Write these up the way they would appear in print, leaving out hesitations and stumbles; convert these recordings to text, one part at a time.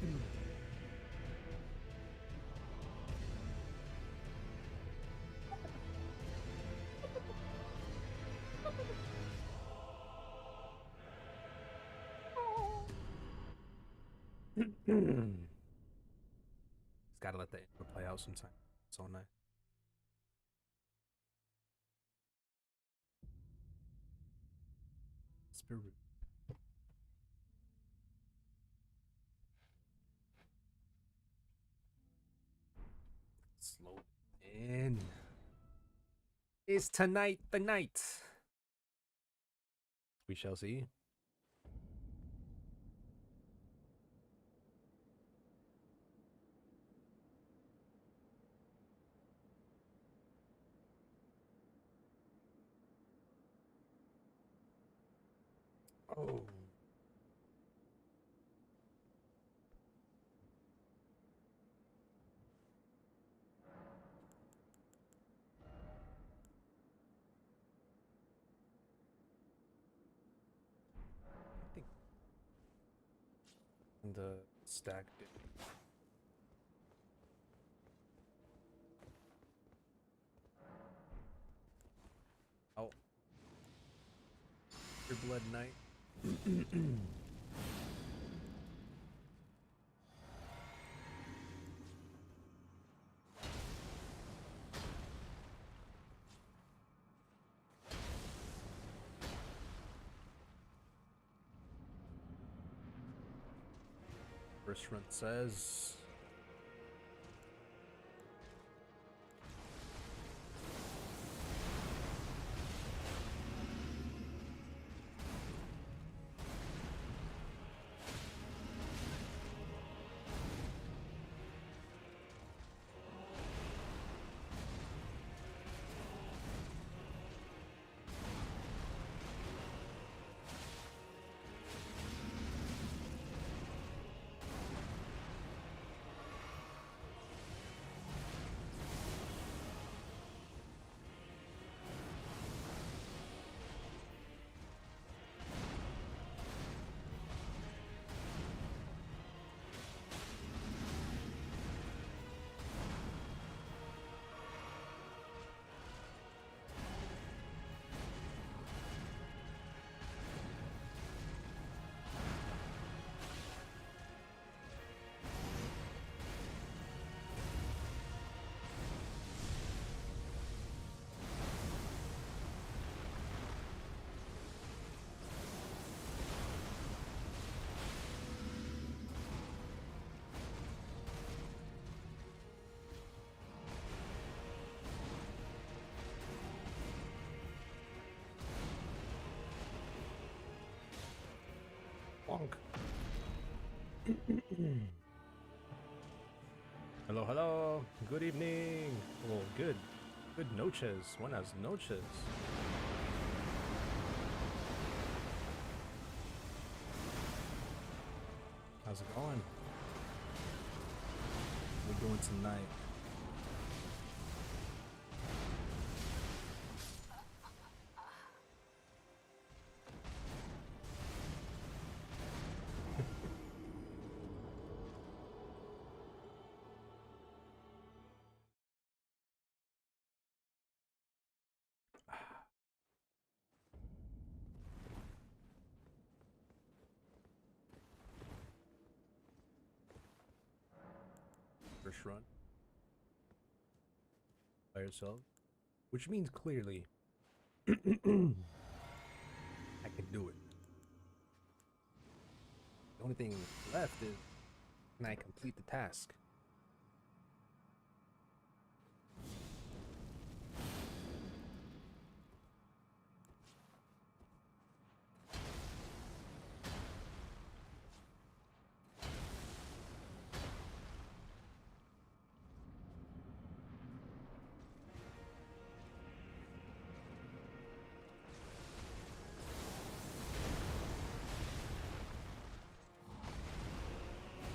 Just gotta let the intro play out sometime. It's all night. Spirit. Slow in. Is tonight the night? We shall see. Oh. I think the stack did. Oh. Your blood knight. First run says. Bonk. Hello, hello. Good evening. Well, good. Good noches. Buenas noches. How's it going? We're doing tonight. First run by yourself, which means clearly I can do it. The only thing left is, can I complete the task?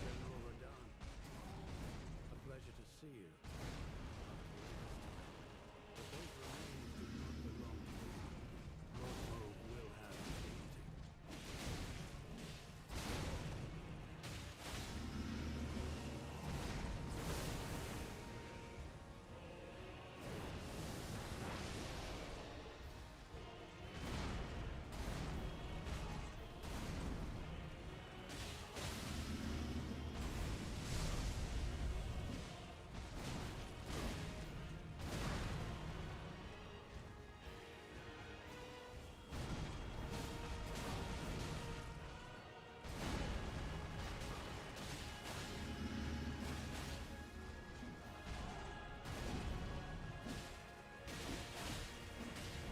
General Radahn, a pleasure to see you. But those remains do not belong to you. Your rogue will have dignity.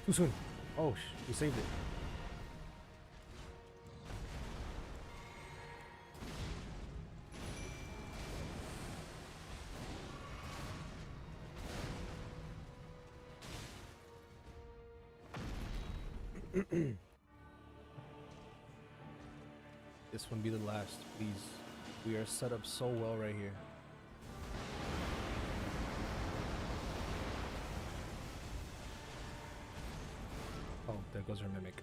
Too soon. Oh, you saved it. This one be the last, please. We are set up so well right here. Oh, there goes her mimic.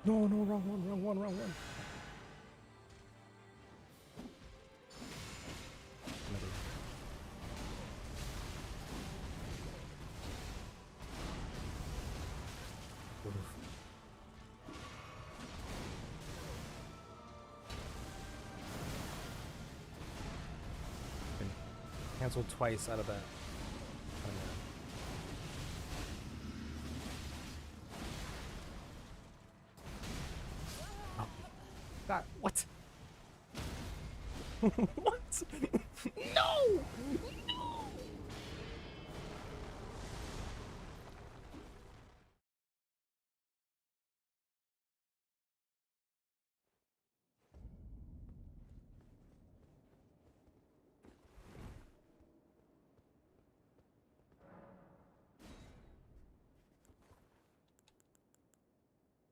No, no, wrong one, wrong one, wrong one. Another. Would've. Been canceled twice out of that. Oh, that what? What? No! No!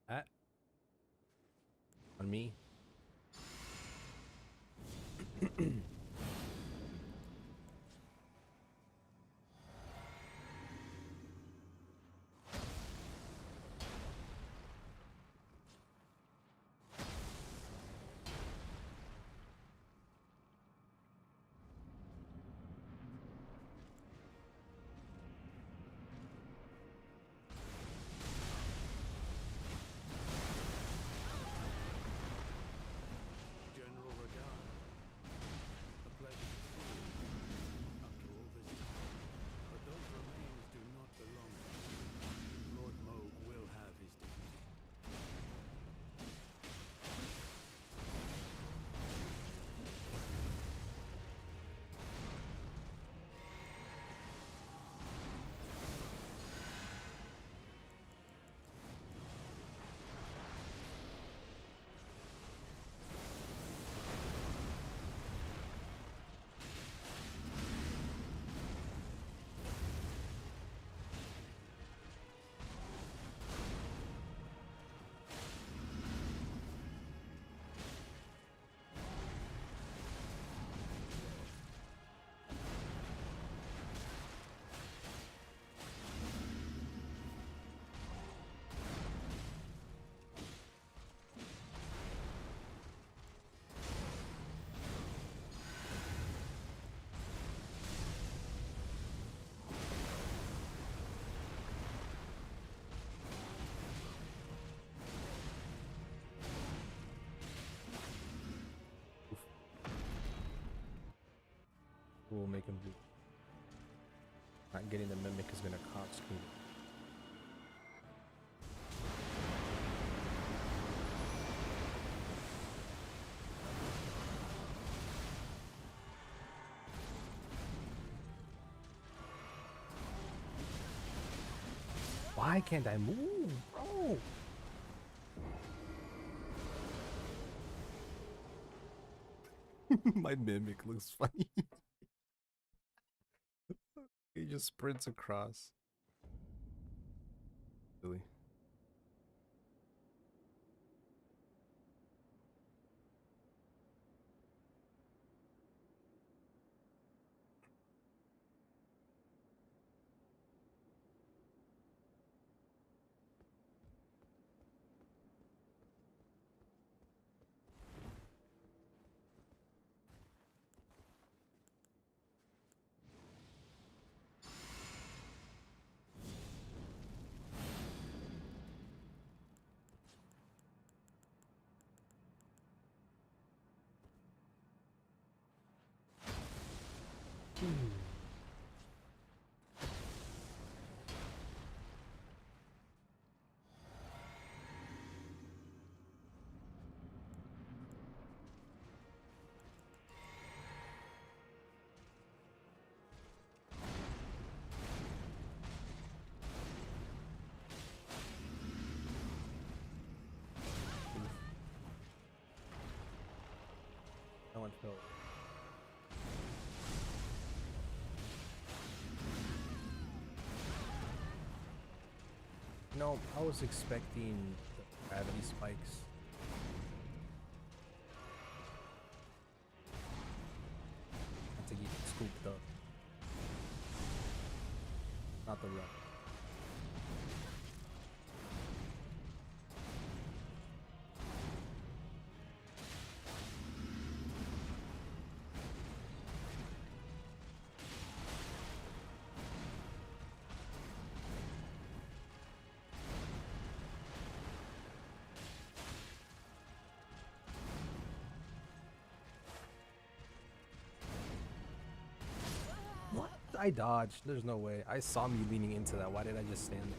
That on me. General Radahn, a pleasure to see you after all this time. But those remains do not belong to you. Lord Moog will have his dignity. We'll make him do. Not getting the mimic is gonna cost me. Why can't I move, bro? My mimic looks funny. He just sprints across. Really? want to. No, I was expecting the gravity spikes. Not to get scooped up. Not the run. What? I dodged. There's no way. I saw me leaning into that. Why did I just stand there?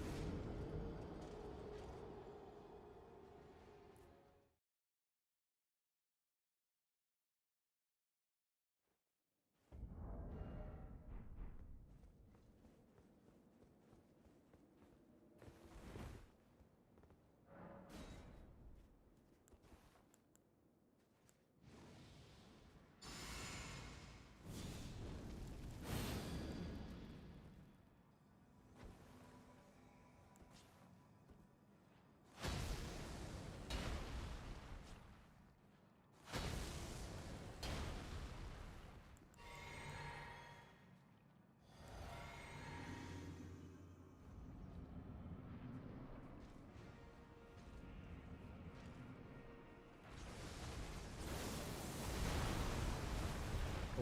Oh,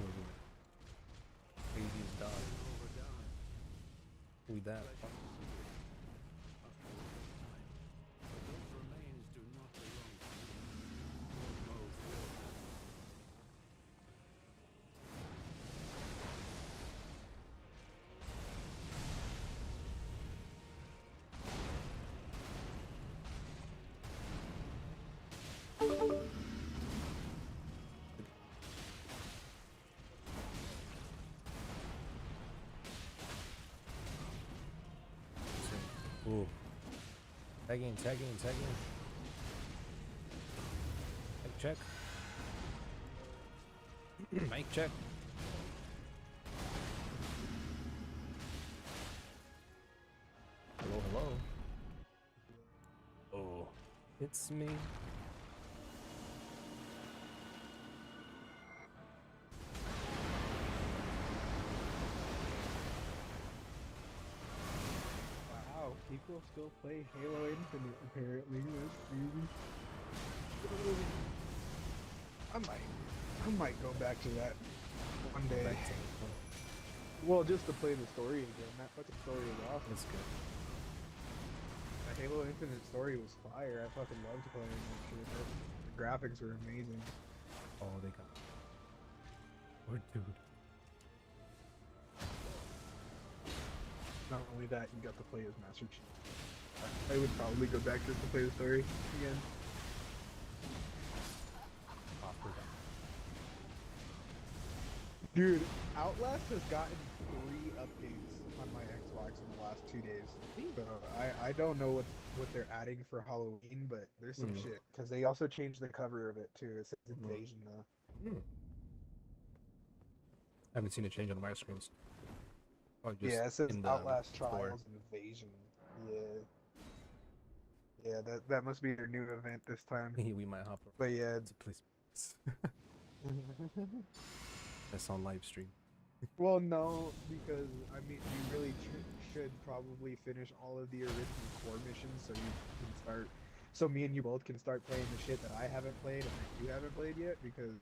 craziest dog. Who that? Ooh. Tagging. Mic check. Mic check. Hello. Oh, it's me. Wow, people still play Halo Infinite apparently. That's crazy. I might go back to that one day. Back to the point. Well, just to play the story again. That fucking story was awesome. It's good. That Halo Infinite story was fire. I fucking loved playing that shit. The graphics were amazing. Oh, they got. Oh, dude. Not only that, you got to play as Master Chief. I would probably go back just to play the story again. Dude, Outlast has gotten 3 updates on my Xbox in the last 2 days. So I don't know what they're adding for Halloween, but there's some shit. Because they also changed the cover of it too. It says Invasion now. I haven't seen a change on my screens. Oh, just Yeah, it says in the Outlast store. Trials Invasion. Yeah. Yeah, that must be their new event this time. We might hop over. But yeah. It's a place. That's on live stream. Well, no, because I mean, you really should probably finish all of the original core missions so you can start. So me and you both can start playing the shit that I haven't played and that you haven't played yet. Because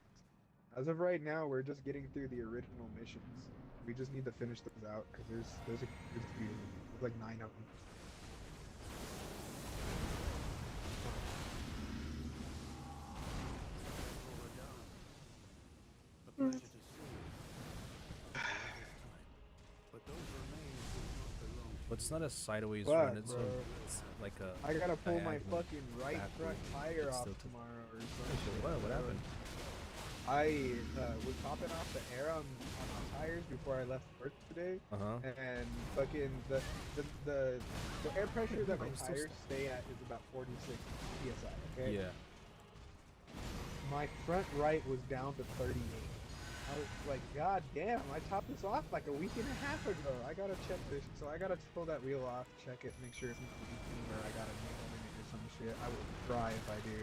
as of right now, we're just getting through the original missions. We just need to finish those out because there's a few of them. There's like 9 of them. But it's not a sideways What, run. It's, bro? it's like a. I gotta pull my diagonal fucking right front backward. tire It's off still to- tomorrow or something. What happened? I was topping off the air on my tires before I left work today, and fucking the air pressure that my tires stay at is about 46 psi. Okay. Yeah. my front right was down to 38. I was like, God damn, I topped this off like a week and a half ago. I gotta check this. So I gotta pull that wheel off, check it, make sure it's not leaking or I got a nail in it or some shit. I would cry if I do.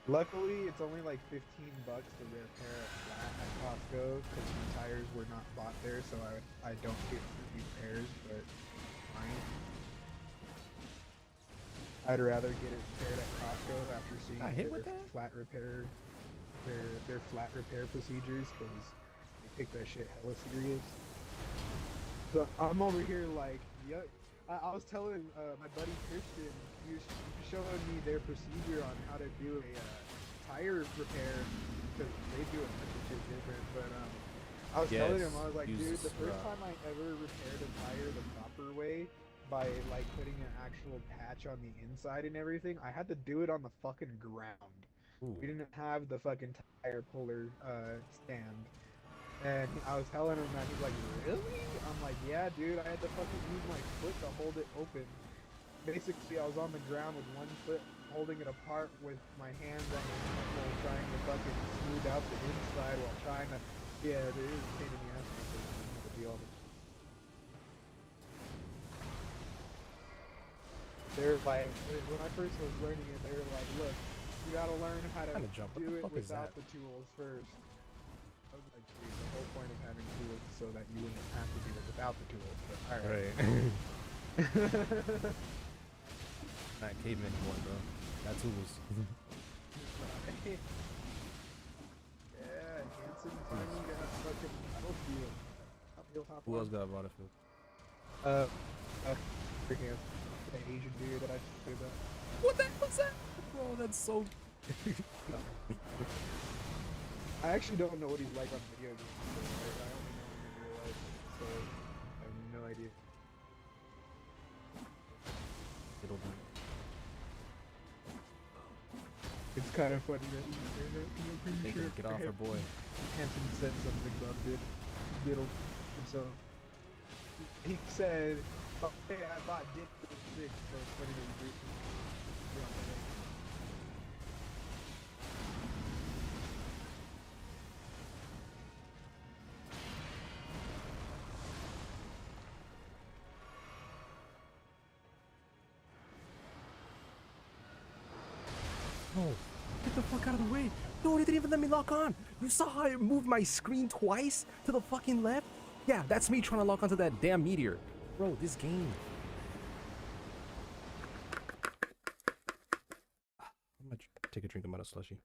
Luckily, it's only like 15 bucks to repair a flat at Costco because my tires were not bought there, so I don't get free repairs, but fine. I'd rather get it repaired at Costco after seeing Got hit their with that? flat repair, their flat repair procedures, because they take that shit hella serious. So I'm over here like, yuck. I was telling my buddy Christian, he was showing me their procedure on how to do a tire repair, because they do a bunch of shit different, but I was telling him, I was like, dude, the first time I ever repaired a tire the proper way, by like putting an actual patch on the inside and everything, I had to do it on the fucking ground. Ooh. We didn't have the fucking tire puller stand. And I was telling him that, he's like, really? I'm like, yeah, dude, I had to fucking use my foot to hold it open. Basically, I was on the ground with one foot holding it apart with my hands on the knuckle trying to fucking smooth out the inside while trying to, yeah, there is a pain in the ass to be honest. They're like, when I first was learning it, they were like, look, you gotta learn how to do it without the tools first. I was like, dude, the whole point of having tools is so that you wouldn't have to do it without the tools, but alright. Not caveman anymore, bro. Got tools. Yeah, Hanson finally got fucking Battlefield. Who else got Battlefield? Freaking the Asian dude that I said about. What the hell was that? Bro, that's so... I actually don't know what he's like on video games, so I only know him in real life, so I have no idea. It'll be... It's kind of funny that I'm pretty sure Get off her boy. Hanson said something about Diddle himself. He said, oh, hey, I bought Dick for 6, so it's funny that you do. Oh, get the fuck out of the way. No, it didn't even let me lock on. You saw how it moved my screen twice to the fucking left? Yeah, that's me trying to lock onto that damn meteor. Bro, this game. I'm gonna take a drink of my slushy.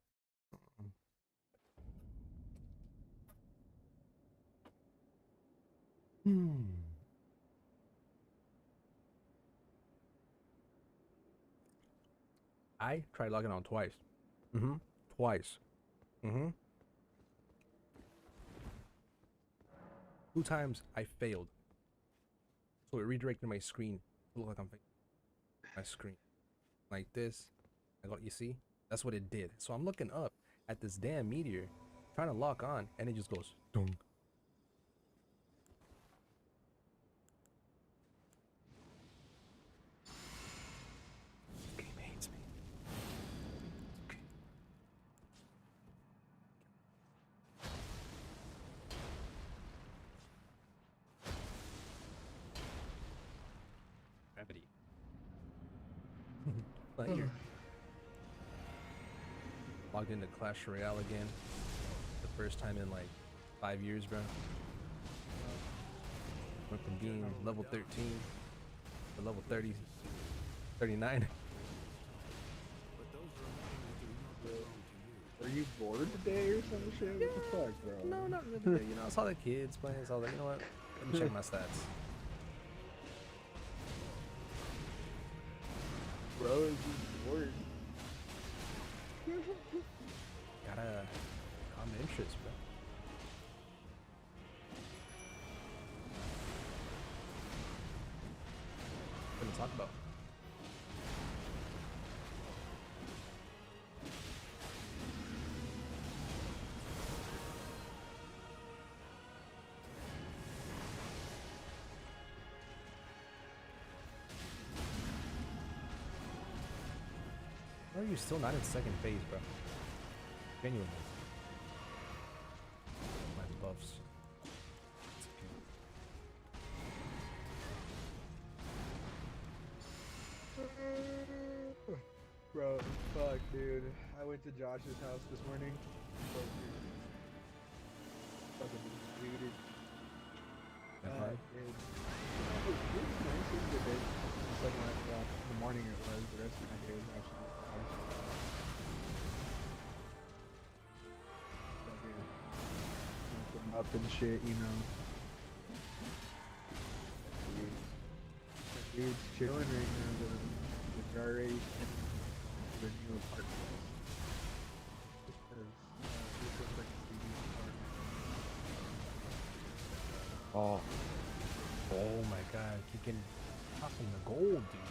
I tried logging on twice. Twice. 2 times I failed. So it redirected my screen to look like I'm my screen. Like this. You see? That's what it did. So I'm looking up at this damn meteor, trying to lock on, and it just goes dong. This game hates me. Okay. Gravity. Here. Logged into Clash Royale again. The first time in like 5 years, bro. Went from being level 13 to level 30, 39. But those remains do not belong to you. Are you bored today or some shit? What the fuck, bro? No, not really. You know, I saw the kids playing, so I was like, you know what? Let me check my stats. Bro, is you bored? Gotta common interest, bro. What to talk about? Why are you still not in second phase, bro? Genuinely. My buffs. Bro, fuck, dude. I went to Josh's house this morning. So weird. Fucking dude. Hard. Dude. It was nice in the day. It's like in the morning it was. The rest of my day was actually hard. Fucking up and shit, you know. Dude's chilling right now. They're already in the new apartment. Because this looks like a CD apartment. Oh. Oh my god, you can popping the gold, dude.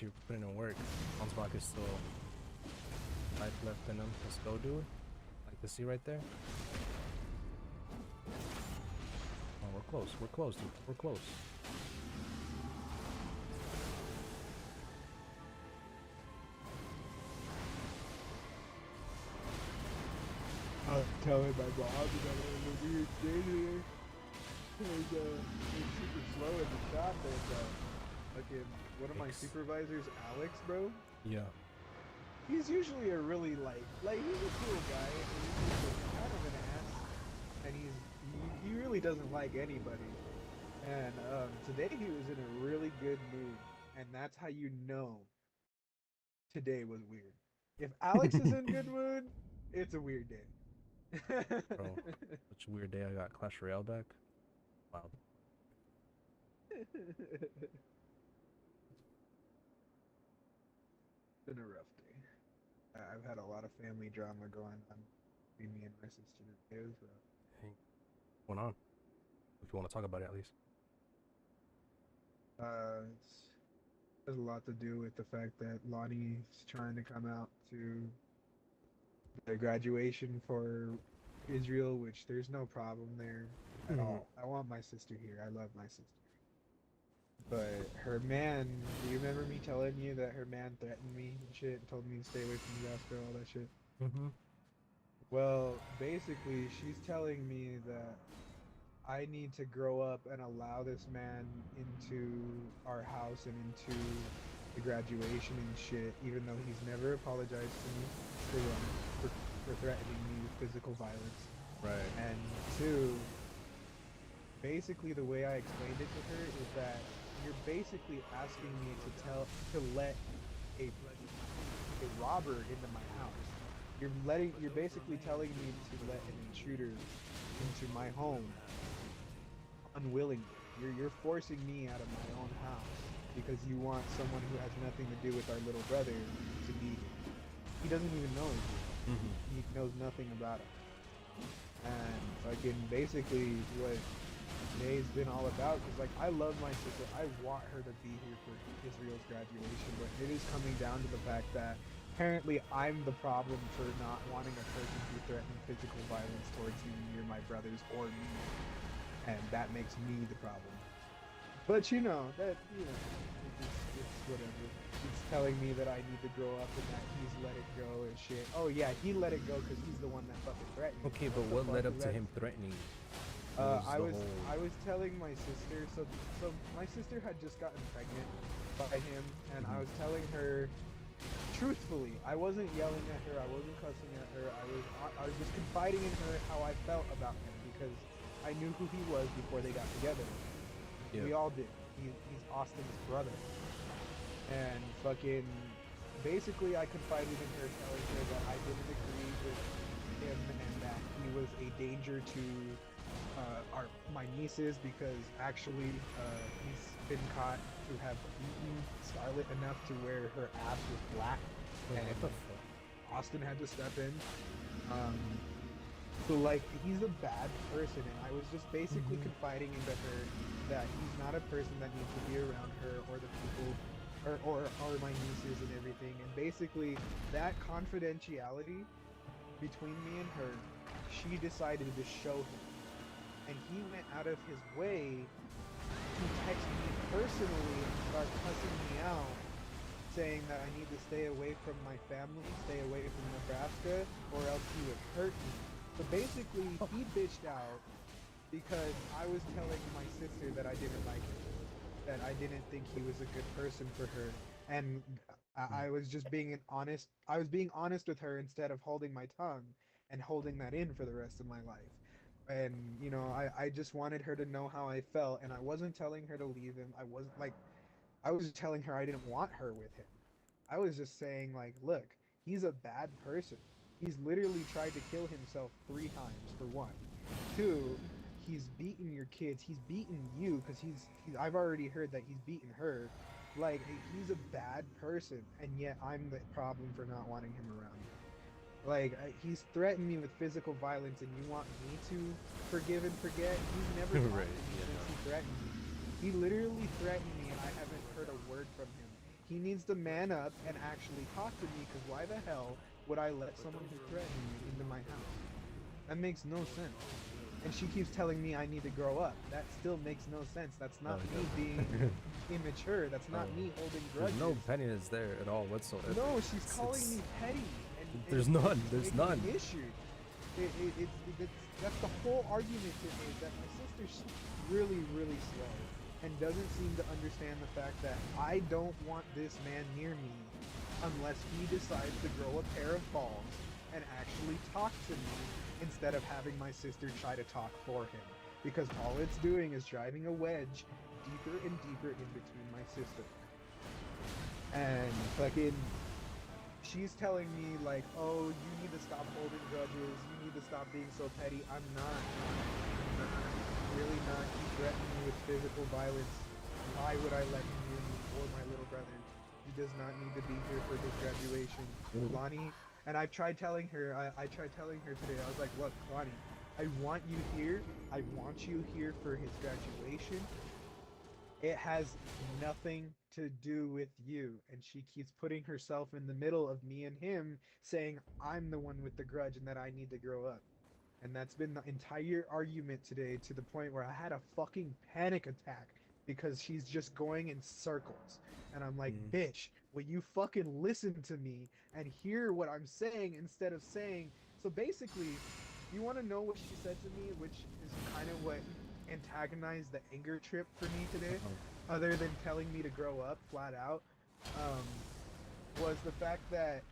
You're putting in work. Hansbach is still life left in him. Let's go, dude. Like to see right there. Oh, we're close. We're close, dude. We're close. I was telling my mom that it was a weird day today. It was super slow in the shop, and fucking one of my supervisors, Alex, bro. Yeah. He's usually a really like he's a cool guy, and he's kind of an ass, and he really doesn't like anybody. And today he was in a really good mood, and that's how you know today was weird. If Alex is in good mood, it's a weird day. Bro, such a weird day. I got Clash Royale back. Wow. Been a rough day. I've had a lot of family drama going on between me and my sister today as well. Hey, what's going on? If you want to talk about it, at least. It has a lot to do with the fact that Lonnie's trying to come out to the graduation for Israel, which there's no problem there at all. I want my sister here. I love my sister. But her man, do you remember me telling you that her man threatened me and shit and told me to stay away from Nebraska, all that shit? Mm-hmm. Well, basically, she's telling me that I need to grow up and allow this man into our house and into the graduation and shit, even though he's never apologized to me for threatening me with physical violence. Right. And two, basically the way I explained it to her is that you're basically asking me to let a robber into my house. You're basically telling me to let an intruder into my home unwillingly. You're forcing me out of my own house because you want someone who has nothing to do with our little brother to be here. He doesn't even know Israel. He knows nothing about it. And fucking basically what today's been all about, because like I love my sister, I want her to be here for Israel's graduation, but it is coming down to the fact that apparently I'm the problem for not wanting a person who threatened physical violence towards you near my brothers or me, and that makes me the problem. But it's whatever. It's telling me that I need to grow up and that he's let it go and shit. Oh yeah, he let it go because he's the one that fucking threatened me. Okay, but what led up to him threatening you? I was telling my sister, so my sister had just gotten pregnant by him, and I was telling her truthfully. I wasn't yelling at her, I wasn't cussing at her. I was just confiding in her how I felt about him because I knew who he was before they got together. Yeah. We all did. He's Austin's brother. And fucking basically I confided in her, telling her that I didn't agree with him and that he was a danger to my nieces because actually he's been caught to have beaten Scarlett enough to where her ass was black, and Austin had to step in. So like he's a bad person, and I was just basically confiding into her that he's not a person that needs to be around her or the people or my nieces and everything. And basically that confidentiality between me and her, she decided to show him. And he went out of his way to he text me personally and start cussing me out, saying that I need to stay away from my family, stay away from Nebraska, or else he would hurt me. So basically, he bitched out because I was telling my sister that I didn't like him, that I didn't think he was a good person for her, and I was just being honest. I was being honest with her instead of holding my tongue and holding that in for the rest of my life. And you know, I just wanted her to know how I felt, and I wasn't telling her to leave him. I was telling her I didn't want her with him. I was just saying, like, look, he's a bad person. He's literally tried to kill himself 3 times, for one. Two, he's beaten your kids. He's beaten you because I've already heard that he's beaten her. Like, he's a bad person, and yet I'm the problem for not wanting him around here. Like, he's threatened me with physical violence, and you want me to forgive and forget? He's never talked Right, to me yeah, since no. he threatened me. He literally threatened me, and I haven't heard a word from him. He needs to man up and actually talk to me, because why the hell would I let someone who threatened me into my house? That makes no sense. And she keeps telling me I need to grow up. That still makes no sense. That's No, not it me being doesn't. immature. That's not Oh. me holding There's grudges. no pettiness there at all whatsoever. No, she's calling It's- me petty, and There's it's none. There's making none. an issue. That's the whole argument to me, is that my sister's really, really slow and doesn't seem to understand the fact that I don't want this man near me unless he decides to grow a pair of balls and actually talk to me instead of having my sister try to talk for him. Because all it's doing is driving a wedge deeper and deeper in between my sister. And fucking she's telling me like, oh, you need to stop holding grudges, you need to stop being so petty. I'm not. Really not. He threatened me with physical violence. Why would I let him near me or my little brother? He does not need to be here for his graduation. Lonnie, and I've tried telling her, I tried telling her today, I was like, look, Lonnie, I want you here. I want you here for his graduation. It has nothing to do with you. And she keeps putting herself in the middle of me and him, saying I'm the one with the grudge and that I need to grow up. And that's been the entire argument today, to the point where I had a fucking panic attack because she's just going in circles. And I'm like, Mm. bitch, will you fucking listen to me and hear what I'm saying instead of saying. So basically, you want to know what she said to me, which is kind of what antagonized the anger trip for me today, Uh-oh. other than telling me to grow up flat out, um, was the fact that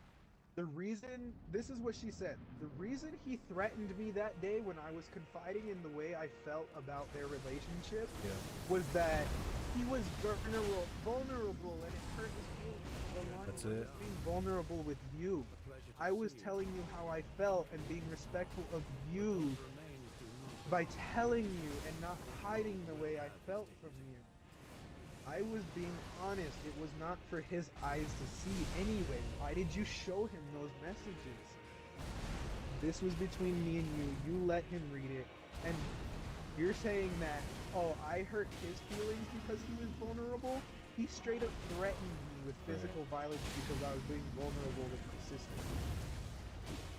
the reason, this is what she said, the reason he threatened me that day when I was confiding in the way I felt about their relationship Yeah. was that he was vulnerable and it hurt his feelings. Well, Lonnie, That's I it. was being vulnerable with you. I was telling you how I felt and being respectful of you by telling you and not hiding the way I felt from you. I was being honest. It was not for his eyes to see anyway. Why did you show him those messages? This was between me and you. You let him read it. And you're saying that, oh, I hurt his feelings because he was vulnerable? He straight up threatened me with physical violence because I was being vulnerable with my sister.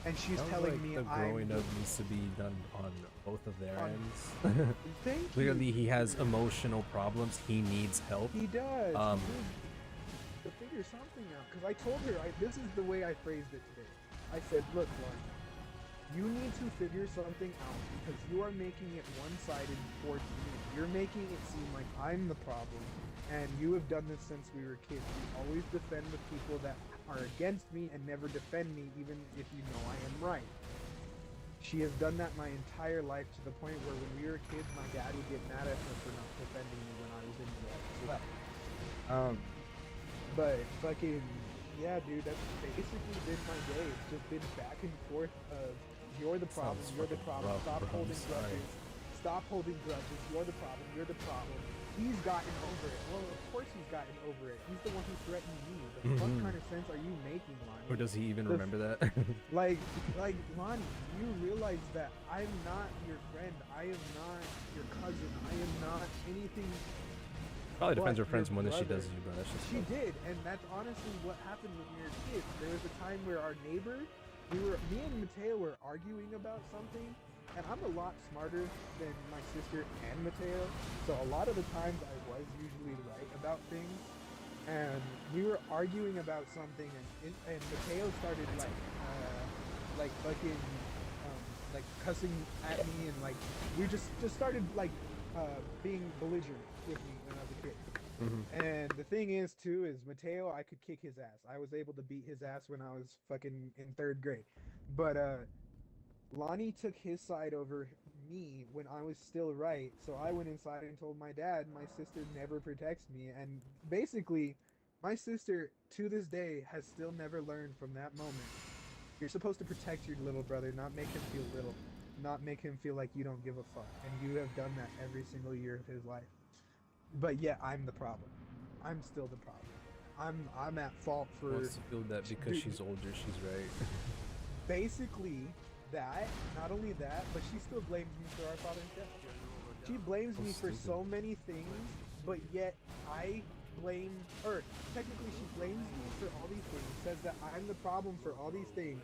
And she's Sounds telling like me the I'm growing up needs to be done on both of their on- ends. Thank Clearly, you. he has emotional problems. He needs help. He does. Um, He needs to figure something out. Because I told her, this is the way I phrased it today. I said, look, Lauren, you need to figure something out because you are making it one-sided towards me. You're making it seem like I'm the problem. And you have done this since we were kids. You always defend the people that are against me and never defend me even if you know I am right. She has done that my entire life, to the point where when we were kids, my dad would get mad at her for not defending me when I was in jail as well. But fucking, yeah, dude, that's basically been my day. It's just been back and forth of, you're the problem, Sounds you're the fucking problem, rough, stop bro. holding I'm sorry. grudges, stop holding grudges, you're the problem, you're the problem. He's gotten over it. Well, of course he's gotten over it. He's the one who threatened me. What kind of sense are you making, Lonnie? Or does he even remember that? Like, Lonnie, you realize that I'm not your friend. I am not your cousin. I am not anything. Probably defends her but friends your more than she brother. does you, bro. That's just She did, and that's honestly what happened when we were kids. There was a time where our neighbor, me and Mateo were arguing about something, and I'm a lot smarter than my sister and Mateo. So a lot of the times I was usually right about things. And we were arguing about something, and Mateo started like fucking like cussing at me, and like we just started like being belligerent with me when I was a kid. And the thing is too is Mateo, I could kick his ass. I was able to beat his ass when I was fucking in 3rd grade. But Lonnie took his side over me when I was still right. So I went inside and told my dad my sister never protects me. And basically, my sister to this day has still never learned from that moment. You're supposed to protect your little brother, not make him feel little, not make him feel like you don't give a fuck. And you have done that every single year of his life. But yet I'm the problem. I'm still the problem. I'm at fault for. Wants to feel that because she's older, she's right. Basically, that. Not only that, but she still blames me for our father's death. She blames me for so many things, but yet I blame her. Technically, she blames me for all these things. Says that I'm the problem for all these things.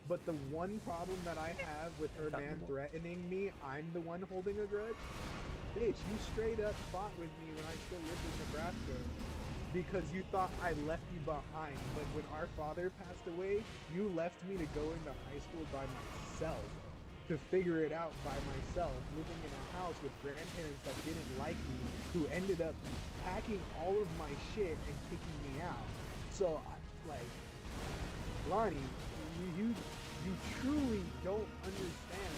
But the one problem that I have with her man threatening me, I'm the one holding a grudge. Bitch, you straight up fought with me when I still lived in Nebraska because you thought I left you behind. But when our father passed away, you left me to go into high school by myself, to figure it out by myself, living in a house with grandparents that didn't like me, who ended up packing all of my shit and kicking me out. So, like, Lonnie, you truly don't understand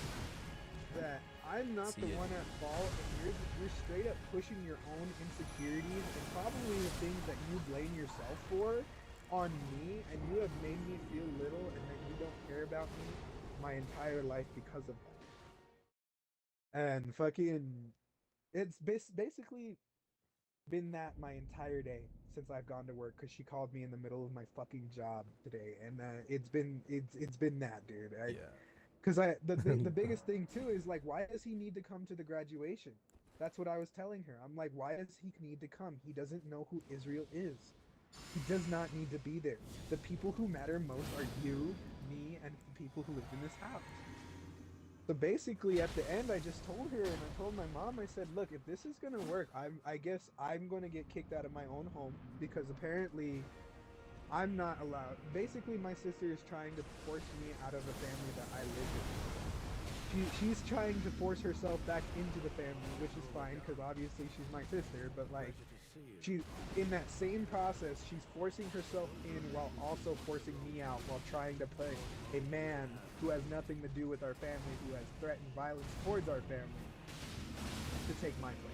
that I'm not the one at fault, and you're straight up pushing your own insecurities and probably the things that you blame yourself for on me, and you have made me feel little and that you don't care about me my entire life because of that. And fucking, it's basically been that my entire day since I've gone to work, because she called me in the middle of my fucking job today, and it's been that, dude. Because the biggest thing too is like, why does he need to come to the graduation? That's what I was telling her. I'm like, why does he need to come? He doesn't know who Israel is. He does not need to be there. The people who matter most are you, me, and the people who live in this house. So basically, at the end, I just told her, and I told my mom, I said, look, if this is going to work, I guess I'm going to get kicked out of my own home, because apparently I'm not allowed. Basically, my sister is trying to force me out of a family that I live in. She's trying to force herself back into the family, which is fine, because obviously she's my sister, but like, in that same process, she's forcing herself in while also forcing me out, while trying to put a man who has nothing to do with our family, who has threatened violence towards our family, to take my place.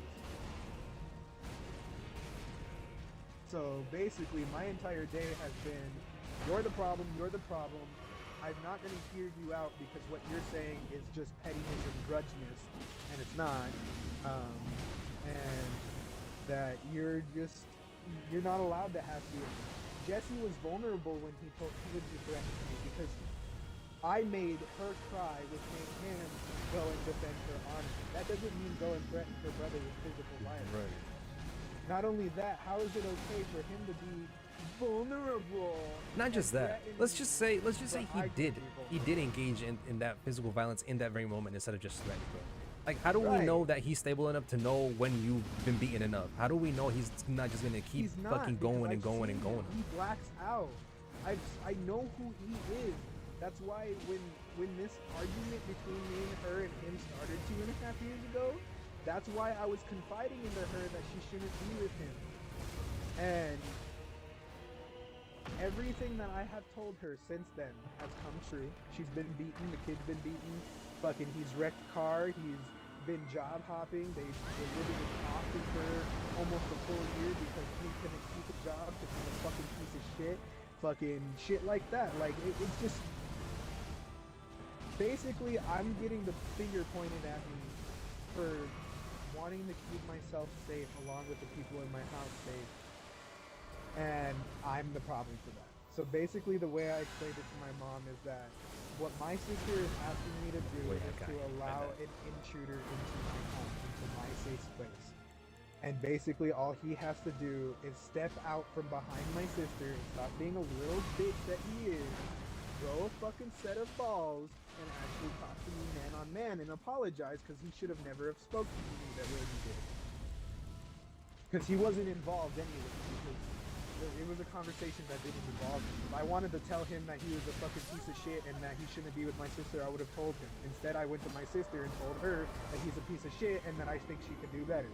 So basically, my entire day has been, you're the problem, I'm not going to hear you out because what you're saying is just pettiness and grudginess, and it's not. And that you're not allowed to have feelings. Jesse was vulnerable when he would threaten me, because I made her cry, which made him go and defend her honor. That doesn't mean go and threaten her brother with physical violence. Right. Not only that, how is it okay for him to be vulnerable? Not just that. Let's just say he did engage in that physical violence in that very moment instead of just threatening, bro. Like, how do we know that he's stable enough to know when you've been beaten enough? How do we know he's not just gonna keep fucking going and going and going? He blacks out. I know who he is. That's why when this argument between me and her and him started 2.5 years ago, that's why I was confiding into her that she shouldn't be with him. And everything that I have told her since then has come true. She's been beaten, the kid's been beaten, fucking he's wrecked car, he's been job hopping, they're living in Austin for almost a full year because he couldn't keep a job because he's a fucking piece of shit. Fucking shit like that. Like, it's just, basically I'm getting the finger pointed at me for wanting to keep myself safe along with the people in my house safe, and I'm the problem for that. So basically the way I explained it to my mom is that what my sister is asking me to do is to allow an intruder into my home, into my safe space. And basically all he has to do is step out from behind my sister and stop being a little bitch that he is, grow a fucking set of balls, and actually talk to me man on man and apologize because he should have never have spoken to me that way he did. Because he wasn't involved anyway. Because it was a conversation that didn't involve him. If I wanted to tell him that he was a fucking piece of shit and that he shouldn't be with my sister, I would have told him. Instead, I went to my sister and told her that he's a piece of shit and that I think she could do better.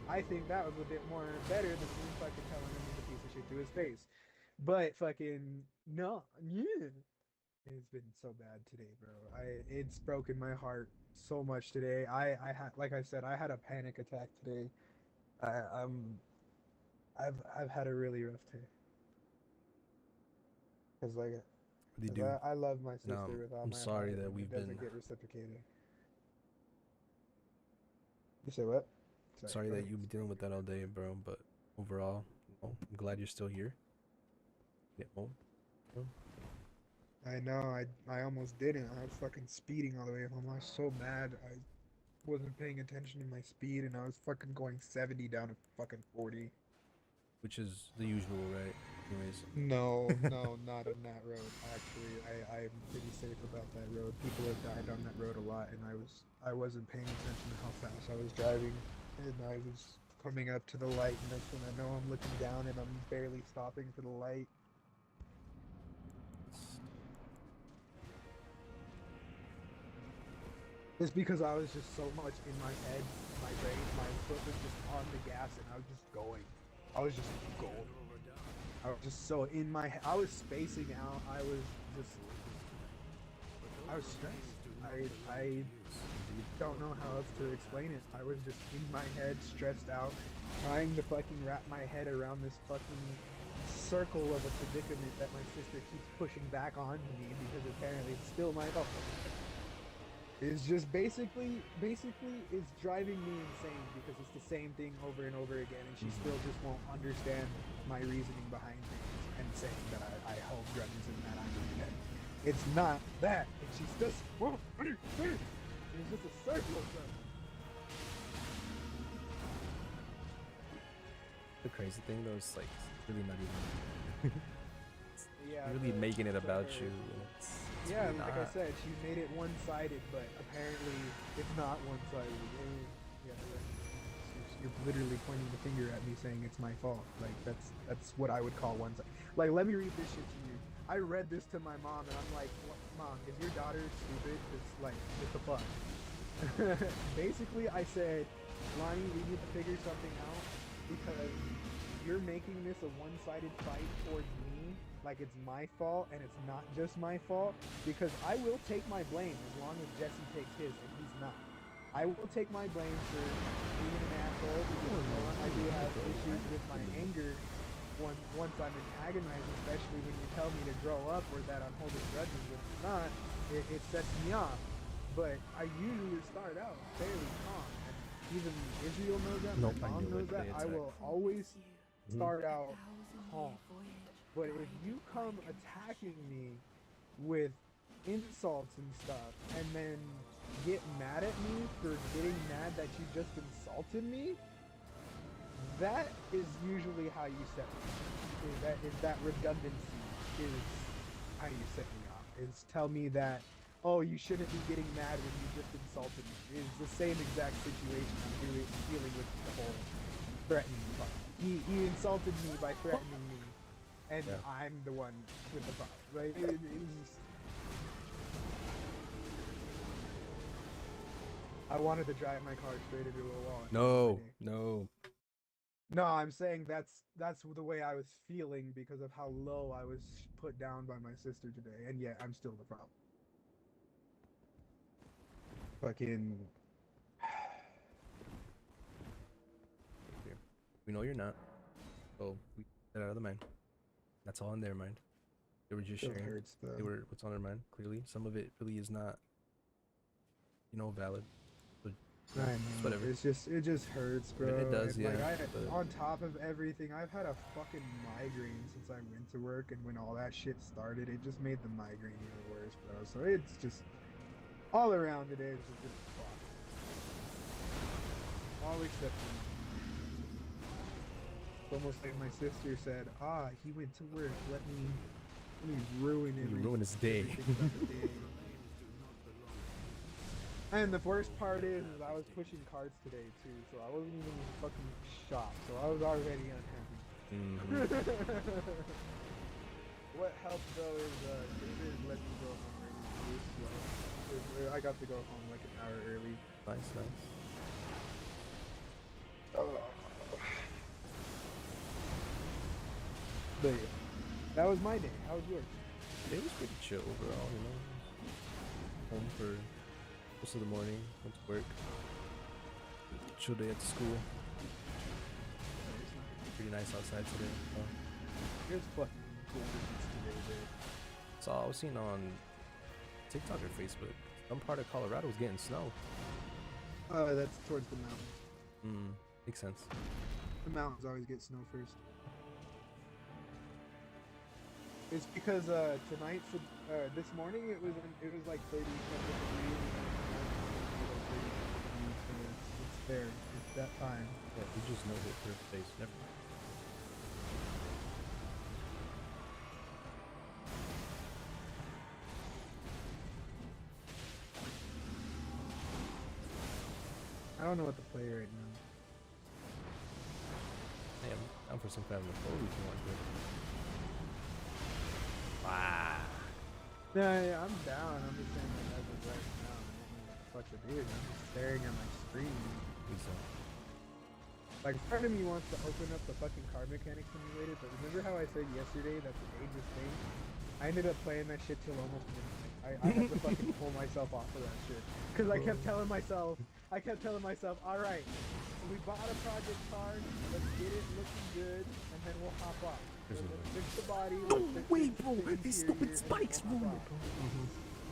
I think that was a bit more better than me fucking telling him he's a piece of shit to his face. But fucking no, yeah. It's been so bad today, bro. It's broken my heart so much today. I had, like I said, I had a panic attack today. I've had a really rough day. Cause like, They 'cause do. I love my sister No, with all I'm my sorry heart, that and we've it doesn't been. get reciprocated. You say what? Sorry Go that ahead. you've been dealing with that all day, bro. But overall, I'm glad you're still here. Get home. I know. I almost didn't. I was fucking speeding all the way home. I was so mad. I wasn't paying attention to my speed, and I was fucking going 70 down to fucking 40. Which is the usual, right? Anyways. No, no, not on that road. Actually, I'm pretty safe about that road. People have died on that road a lot, and I wasn't paying attention to how fast I was driving, and I was coming up to the light, and next thing I know, I'm looking down, and I'm barely stopping for the light. It's because I was just so much in my head, my brain, my foot was just on the gas, and I was just going. I was just going. I was just so in my head. I was spacing out. I was stressed. I don't know how else to explain it. I was just in my head, stressed out, trying to fucking wrap my head around this fucking circle of a predicament that my sister keeps pushing back onto me because apparently it's still my fault. It's just basically it's driving me insane because it's the same thing over and over again, and she still just won't understand my reasoning behind things and saying that I hold grudges and that I'm an enemy. It's not that. And she's just won't understand. It's just a circle. The crazy thing though is like it's really not even. Yeah, really making it about you. It's yeah, really like not. I said, she made it one-sided, but apparently it's not one-sided. Yeah, you're literally pointing the finger at me saying it's my fault. Like that's what I would call one-sided. Like, let me read this shit to you. I read this to my mom, and I'm like, Mom, is your daughter stupid? It's like, what the fuck? Basically, I said, Lonnie, we need to figure something out because you're making this a one-sided fight towards me, like it's my fault, and it's not just my fault, because I will take my blame as long as Jesse takes his, and he's not. I will take my blame for being an asshole, because I do have issues with my anger once I'm antagonized, especially when you tell me to grow up or that I'm holding grudges when it's not, it sets me off. But I usually start out fairly calm, and even Israel knows that, Nope, my I mom knew knows it. that. They I will attacked. always start out calm. But if you come attacking me with insults and stuff, and then get mad at me for getting mad that you just insulted me, that is usually how you set me off. Is that redundancy is how you set me off. Is tell me that, oh, you shouldn't be getting mad when you just insulted me. It's the same exact situation I'm dealing with the whole threatening part. He insulted me by threatening me, and Yeah. I'm the one with the problem. Like, it was just... I wanted to drive my car straight into a wall. No. No, I'm saying that's the way I was feeling because of how low I was put down by my sister today, and yet I'm still the problem. Fucking... We know you're not. So we get out of the mind. That's all in their mind. They were just Still sharing. hurts though. They were what's on their mind. Clearly, some of it really is not, valid. So I know. it's whatever. It just hurts, bro. It does, and yeah. Like, on top of everything, I've had a fucking migraine since I went to work, and when all that shit started, it just made the migraine even worse, bro. So it's just all around today is just fuck. All except for me. It's almost like my sister said, he went to work, let me ruin You ruin his day. everything about the day. And the worst part is I was pushing cards today too, so I wasn't even fucking shocked. So I was already unhappy. Mm-hmm. What helped though is David let me go home early too, so I got to go home like an hour early. Nice, nice. But yeah, that was my day. How was yours? It was pretty chill overall, you know. Home for most of the morning, went to work. Chill day at school. Pretty nice outside today. Here's fucking cool today, dude. So I was seeing on TikTok or Facebook, some part of Colorado was getting snow. That's towards the mountains. Makes sense. The mountains always get snow first. It's because tonight, this morning it was like 30 something degrees. It's there. It's that time. Yeah, we just know it for face. Never mind. I don't know what to play right now. Hey, I'm down for some kind of photo if you want to. Wow. Yeah, I'm down. I'm just saying like as of right now, I don't know what the fuck to do. I'm just staring at my screen. Like part of me wants to open up the fucking car mechanic simulator, but remember how I said yesterday that's a dangerous thing? I ended up playing that shit till almost midnight. I had to fucking pull myself off of that shit. Cause I kept telling myself, alright, we bought a project car, let's get it looking good, and then we'll hop off. Let's fix the body, let's fix bro! These stupid spikes, bro!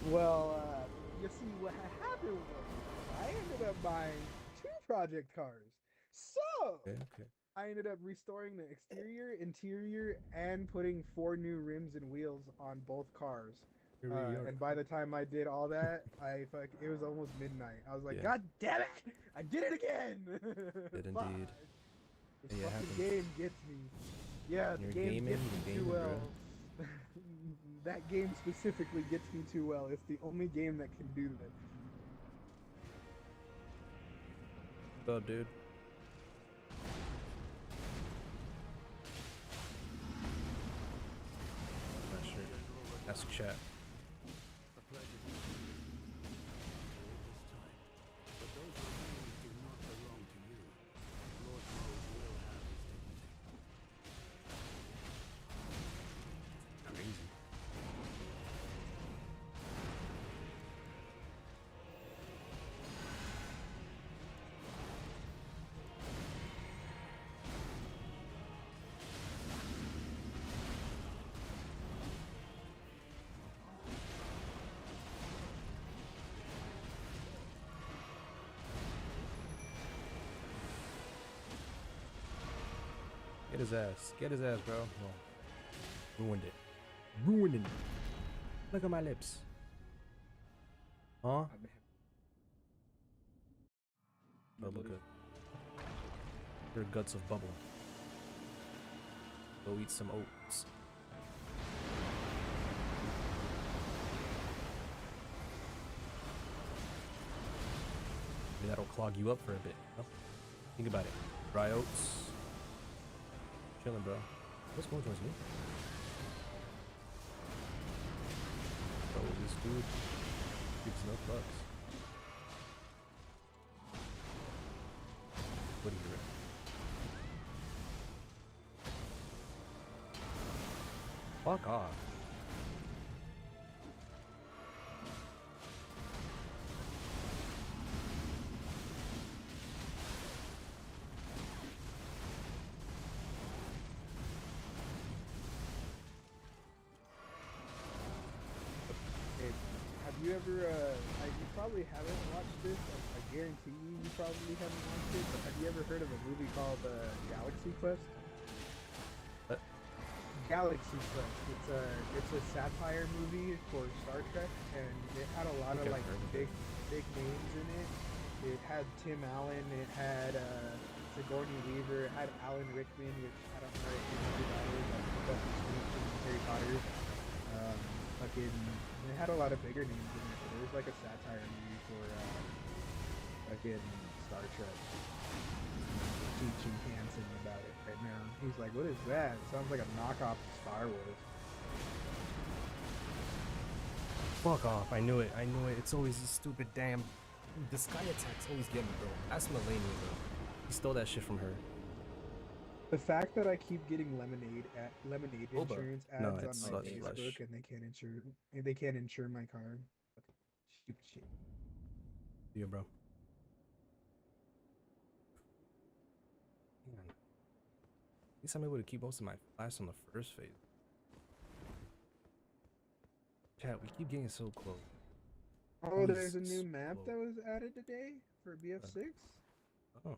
Well, you see what happened was, I ended up buying 2 project cars. So, Okay. I ended up restoring the exterior, interior, and putting 4 new rims and wheels on both cars. And by the time I did all that, it was almost midnight. I was like, God damn it! I did it again! Did Fuck. indeed. This Yeah, it fucking happens. game gets me. Yeah, the game gets me too well. That game specifically gets me too well. It's the only game that can do that. What's up, dude? Not sure. Ask chat. A pleasure to see you. All this time. But those remains do not belong to you. Lord Moog will have his dignity. Crazy. Get his ass. Get his ass, bro. Oh. Ruined it. Ruined it. Look at my lips. Huh? Bubble good. Your guts of bubble. Go eat some oats. Maybe that'll clog you up for a bit. You know? Think about it. Dry oats. Chilling, bro. What's going towards me? Bro, this dude gives no fucks. What do you reckon? Fuck off. Have you ever, you probably haven't watched this, I guarantee you probably haven't watched it, but have you ever heard of a movie called Galaxy Quest? What? Galaxy Quest. It's a satire movie for Star Trek, and it had a lot of like big names in it. It had Tim Allen, it had Sigourney Weaver, it had Alan Rickman, which I don't know if you know who that is, like Professor Snape in Harry Potter. fucking they had a lot of bigger names in it, but it was like a satire movie for fucking Star Trek. Teaching Hansen about it right now. He's like, "What is that? It sounds like a knockoff of Star Wars." Fuck off. I knew it. I knew it. It's always this stupid damn. The sky attacks always get me, bro. That's Melania, bro. He stole that shit from her. The fact that I keep getting lemonade Boba. insurance No, ads on it's my slush, Facebook slush. and they can't insure my car. Stupid shit. Yeah, bro. Man. At least I'm able to keep most of my flash on the first phase. Chat, we keep getting so close. Oh, Holy there's a new map slow. that was added today for BF6. Oh,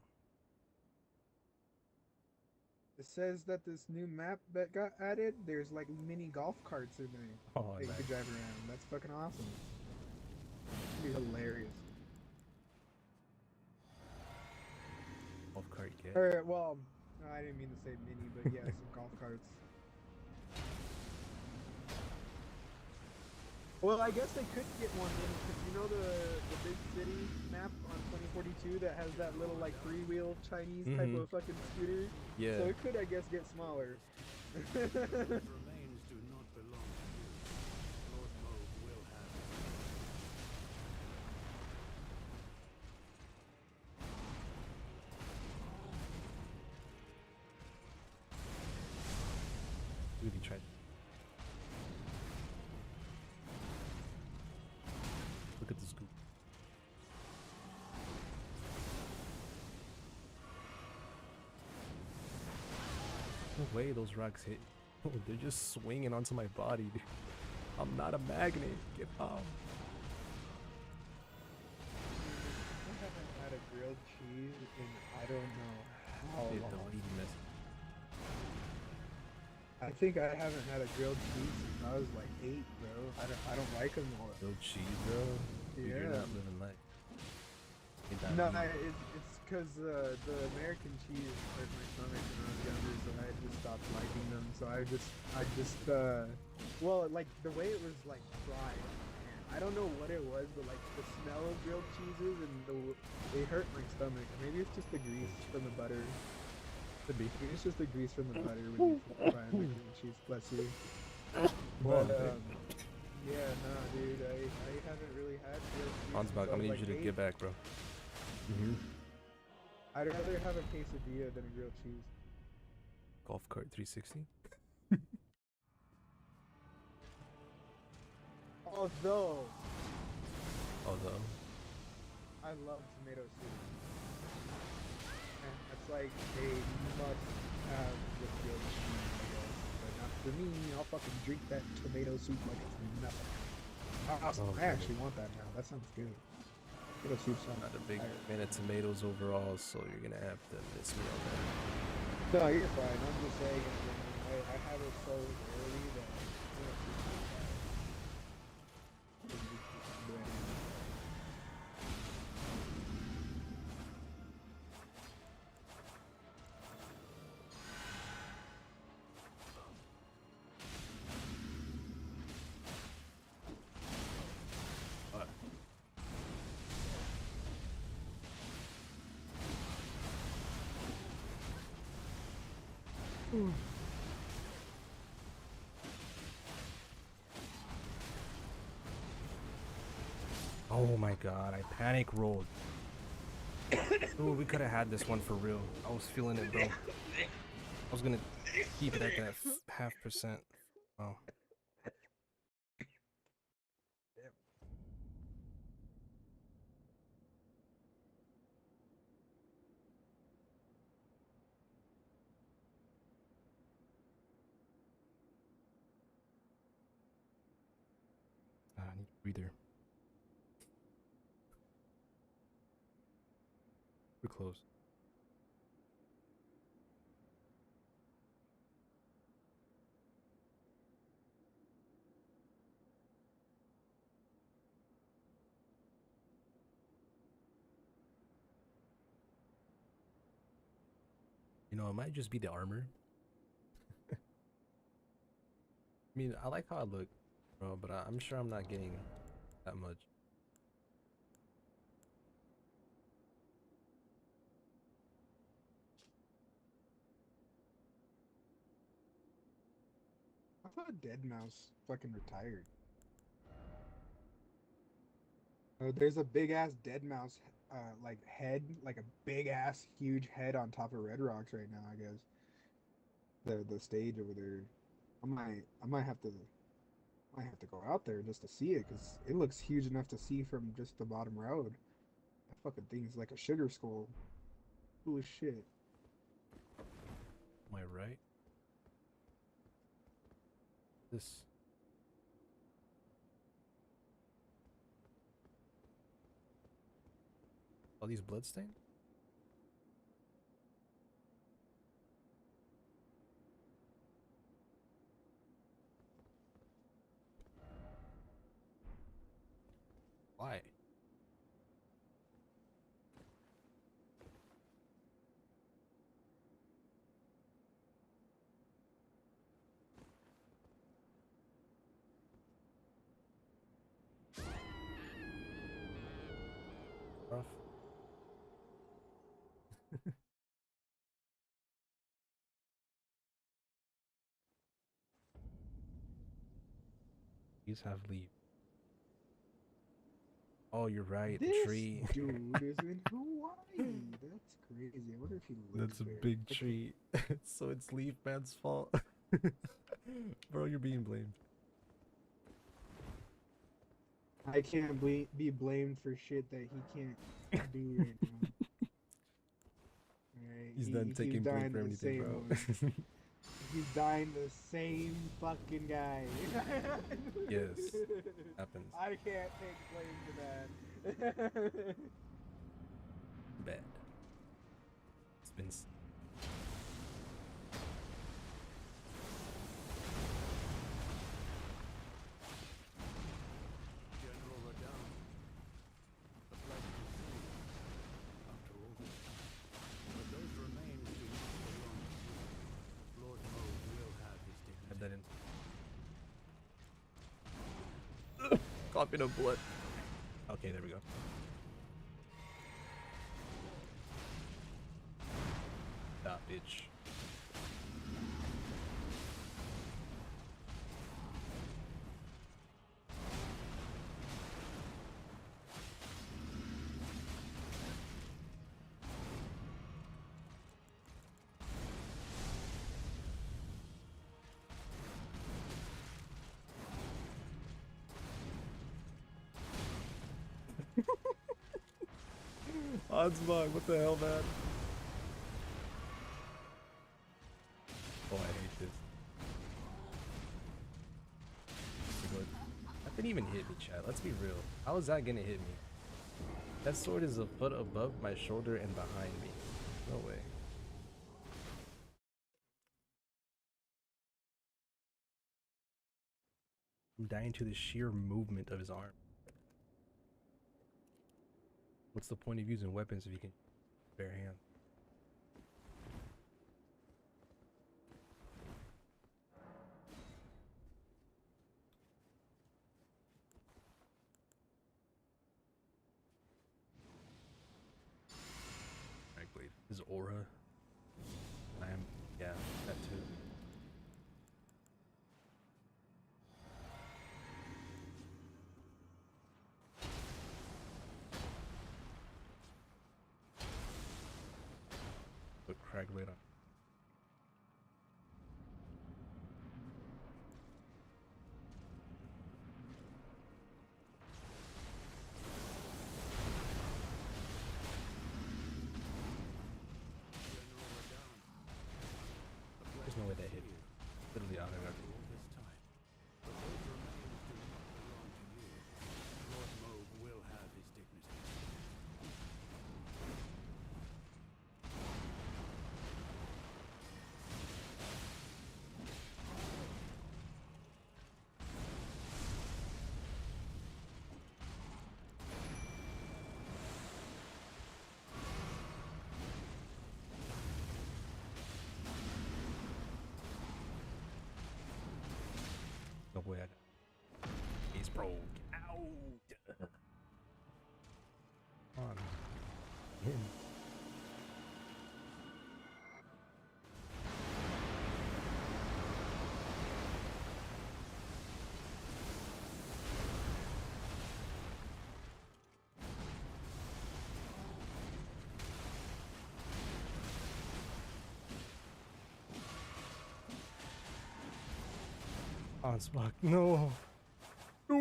It says that this new map that got added, there's like mini golf carts in there oh, that you nice. can drive around. That's fucking awesome. It'd be hilarious. Golf cart get. Or, well, no, I didn't mean to say mini, but yeah, some golf carts. Well, I guess they could get one in because you know the big city map on 2042 that has that little like three-wheel Chinese type of fucking scooter. Yeah. So it could, I guess, get smaller. Remains do not belong to you. Lord Moog will have it. Dude, he tried. Look at the scoop. No way those rocks hit. Oh, they're just swinging onto my body, dude. I'm not a magnet. Get off. I haven't had a grilled cheese in I don't know how Dude, long. deleting this. I think I haven't had a grilled cheese since I was like 8, bro. I don't like them all. Grilled cheese, bro. Dude, you're Yeah. not living life. Ain't that No, mean? it's because the American cheese hurt my stomach when I was younger, so I just stopped liking them. So well, like the way it was like fried, and I don't know what it was, but like the smell of grilled cheeses and they hurt my stomach. Maybe it's just the grease from the butter. Could be. Maybe it's just the grease from the butter when you fry the grilled cheese. Bless you. Well, But yeah, nah, dude, I haven't really had grilled cheese. Hansbach, since I I'm was, gonna like, need you to 8. get back, bro. I'd rather have a quesadilla than a grilled cheese. Golf cart 360. Although Although, I love tomato soup, and that's like a must have with grilled cheese, I guess. But not for me. I'll fucking drink that tomato soup like it's nothing. Awesome. Oh, I actually want that now. That sounds good. Tomato soup sounds not a big fire. fan of tomatoes overall, so you're gonna have to miss me on that. No, you're fine. I'm just saying, I have it so early that tomato soup is fire. Oh my god, I panic rolled. Ooh, we could have had this one for real. I was feeling it, bro. I was gonna keep it at that half percent. Oh. I need a breather. We're close. You know, it might just be the armor. I mean, I like how I look. bro, but I'm sure I'm not getting that much. I thought Dead Mouse fucking retired. There's a big ass Dead Mouse, like head, like a big ass huge head on top of Red Rocks right now. I guess the stage over there. I might have to go out there just to see it because it looks huge enough to see from just the bottom road. That fucking thing is like a sugar skull. Cool as shit. Am I right? This. All these bloodstains? Why? Rough. These have leaves. Oh, you're right. The This tree. dude is in Hawaii. That's crazy. I wonder if he lives That's a there. big I can't- tree. So it's Leaf Man's fault. Bro, you're being blamed. I can't be blamed for shit that he can't do right now. Alright, He's not he keeps taking blame dying for to the anything, same bro. one. He's dying the same fucking guy. Yes, happens. I can't take blame for that. Bad. It's been. General Radahn, a pleasure to see you after all this time. But those remains do not belong to you. Lord Moog will have his Have dignity. that in. Coughing of blood. Okay, there we go. Ah, bitch. Oddsbog, what the hell, man? Oh, I hate this. That didn't even hit me, Chad. Let's be real. How is that gonna hit me? That sword is a foot above my shoulder and behind me. No way. I'm dying to the sheer movement of his arm. What's the point of using weapons if you can bare hand? Right, Blade. His aura. I am. Yeah, that too. Put Crag Blade on. General Radahn, a There's pleasure no way to that see hit. you Literally out of after everything. all this time. But those remains do not belong to you. Lord Moog will have his dignity. No way. On Spock. No. No.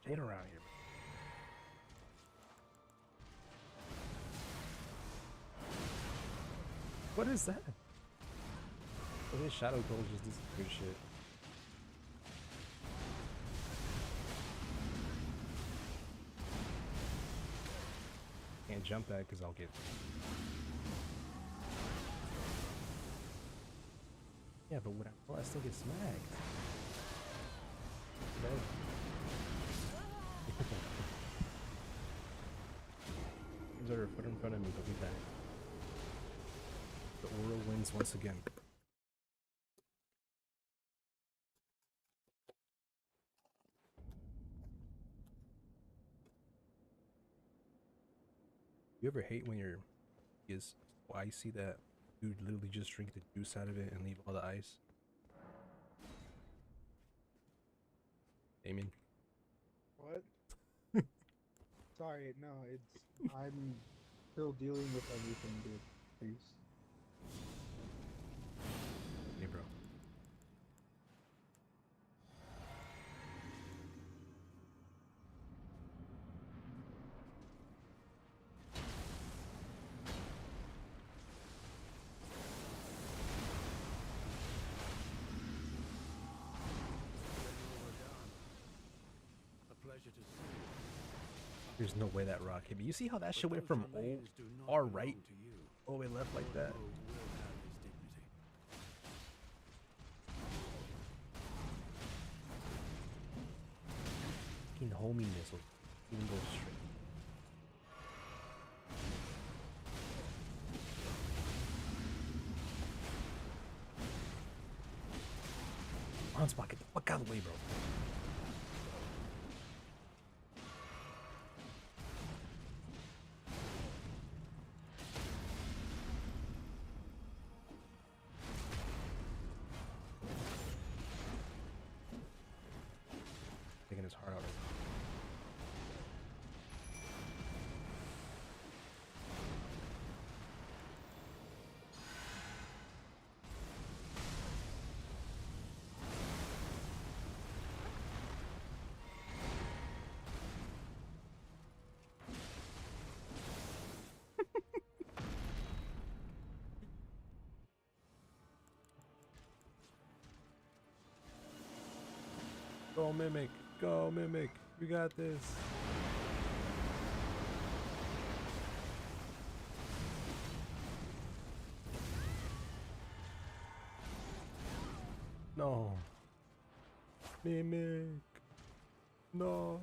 Jade around here. What is that? Oh, this shadow gold just disappeared shit. Can't jump that because I'll get. Yeah, but when I still get smacked. No. These are put in front of me, but we back. The Aura wins once again. You ever hate when your is so icy that you literally just drink the juice out of it and leave all the ice? Damien? What? Sorry, no, I'm still dealing with everything, dude. Please. Hey, bro. General Radahn, a pleasure to see you. There's no way that rock hit me. You see how that shit But went those from remains do not far belong right to you. all the way left like Lord that? Moog will have his dignity. Fucking homie missile. Even go straight. On Spock, get the fuck out of the way, bro. Taking his heart out right now. Go Mimic. Go Mimic. We got this. No. Mimic. No.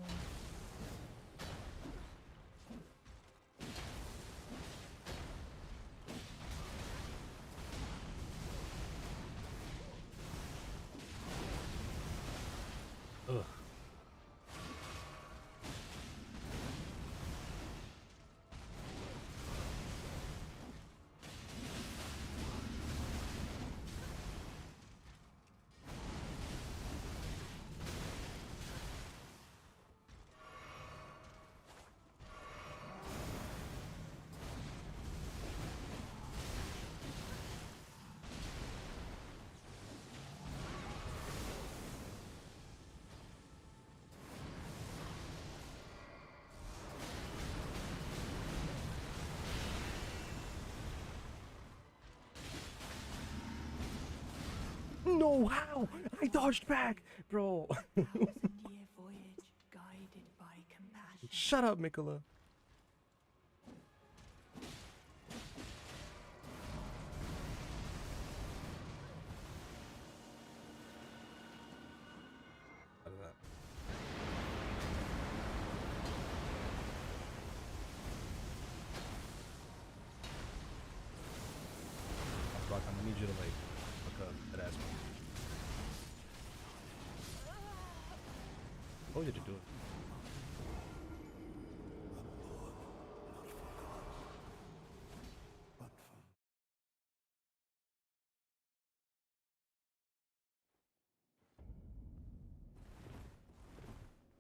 Ugh. No, how? I dodged back, bro. Thousand-year voyage guided by compassion. Shut up, Mikola. Out of that. Rock, I'm gonna need you to like look up that ass. What did you do?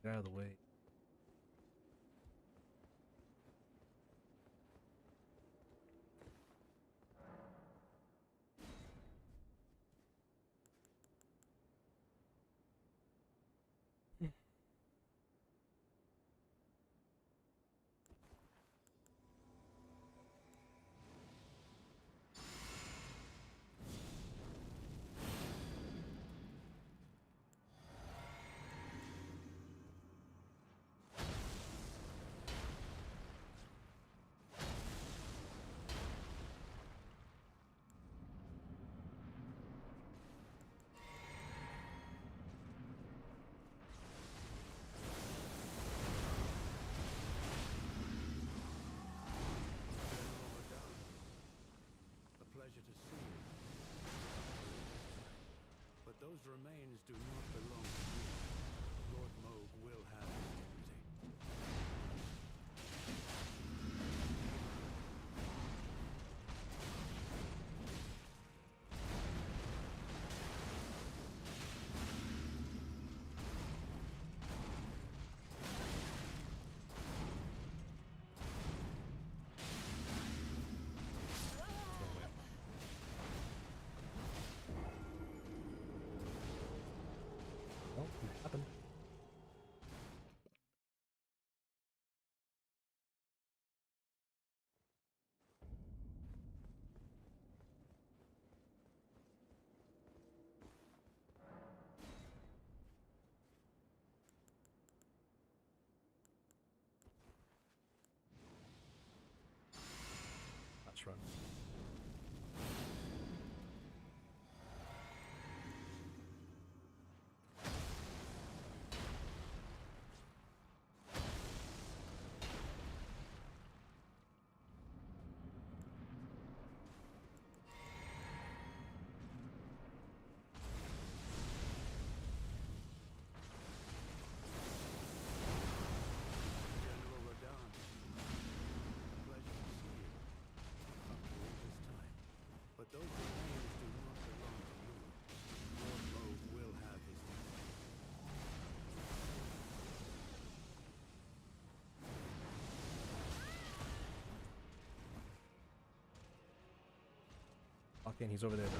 Get out of the way. remains do not belong to you. Lord Moog will have his dignity. Oh, it happened. Let's run. General Radahn, pleasure to see you. After all this time. But those remains do not belong to you. Lord Moog will have his dignity. Okay, and he's over there, bro.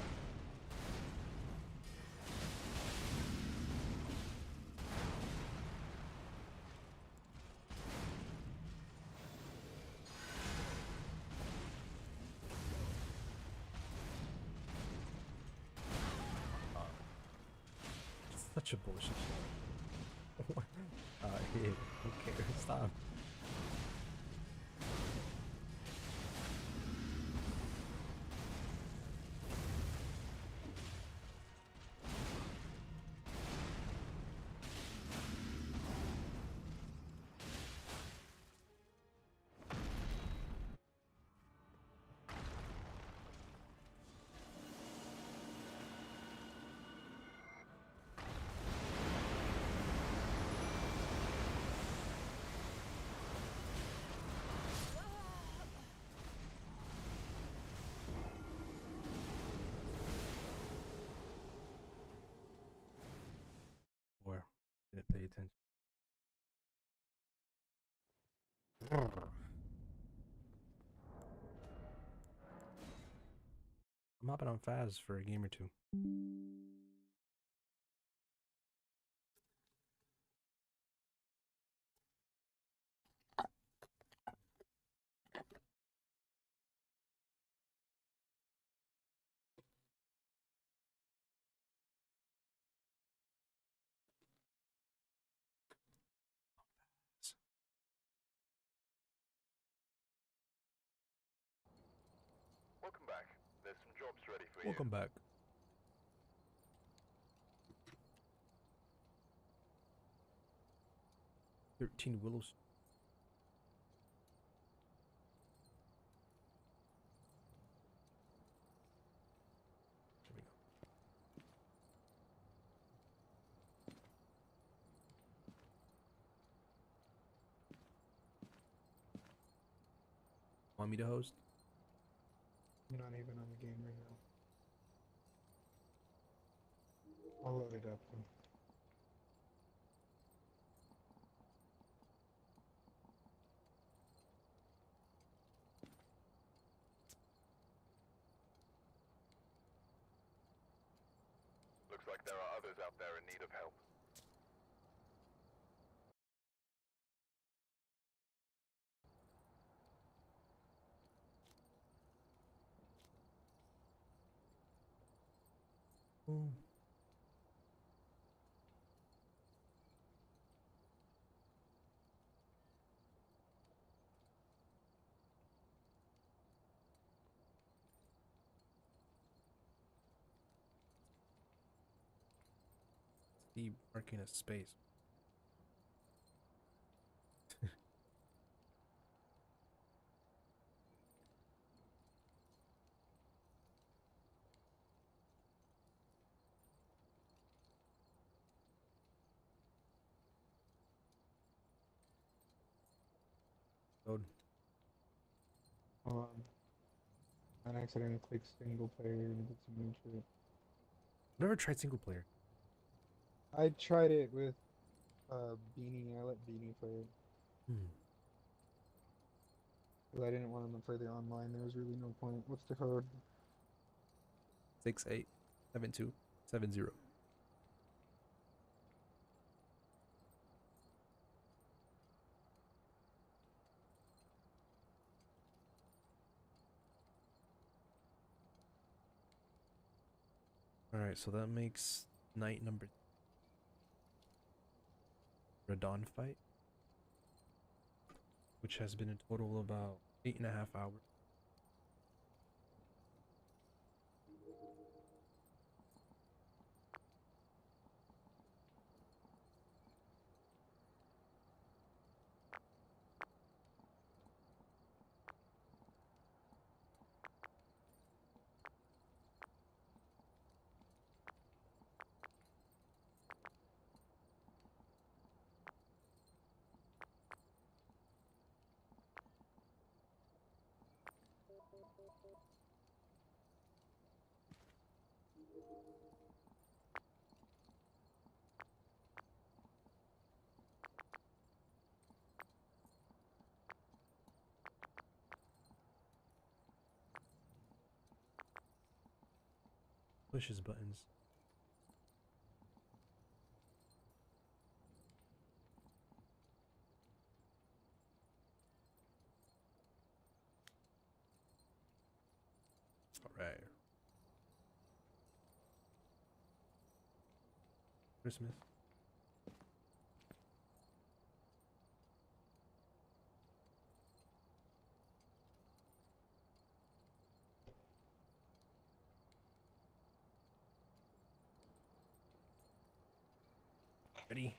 Such a bullshit shot. Yeah, who cares? Stop. Or didn't pay attention. I'm hopping on Faz for a game or two. Welcome back. There's some jobs ready for you. Welcome back. "13 Willows." There we go. Want me to host? I'm not even on the game right now. I'll load it up. Though. Looks like there are others out there in need of help. Oh. He marking a space. I accidentally clicked single player and did some weird shit. Never tried single player. I tried it with Beanie. I let Beanie play it. Hmm. Because I didn't want him to play the online. There was really no point. What's the code? 687270. All right, so that makes night number Radahn fight, which has been a total of about 8.5 hours. Push his buttons. All right. Christmas. Ready?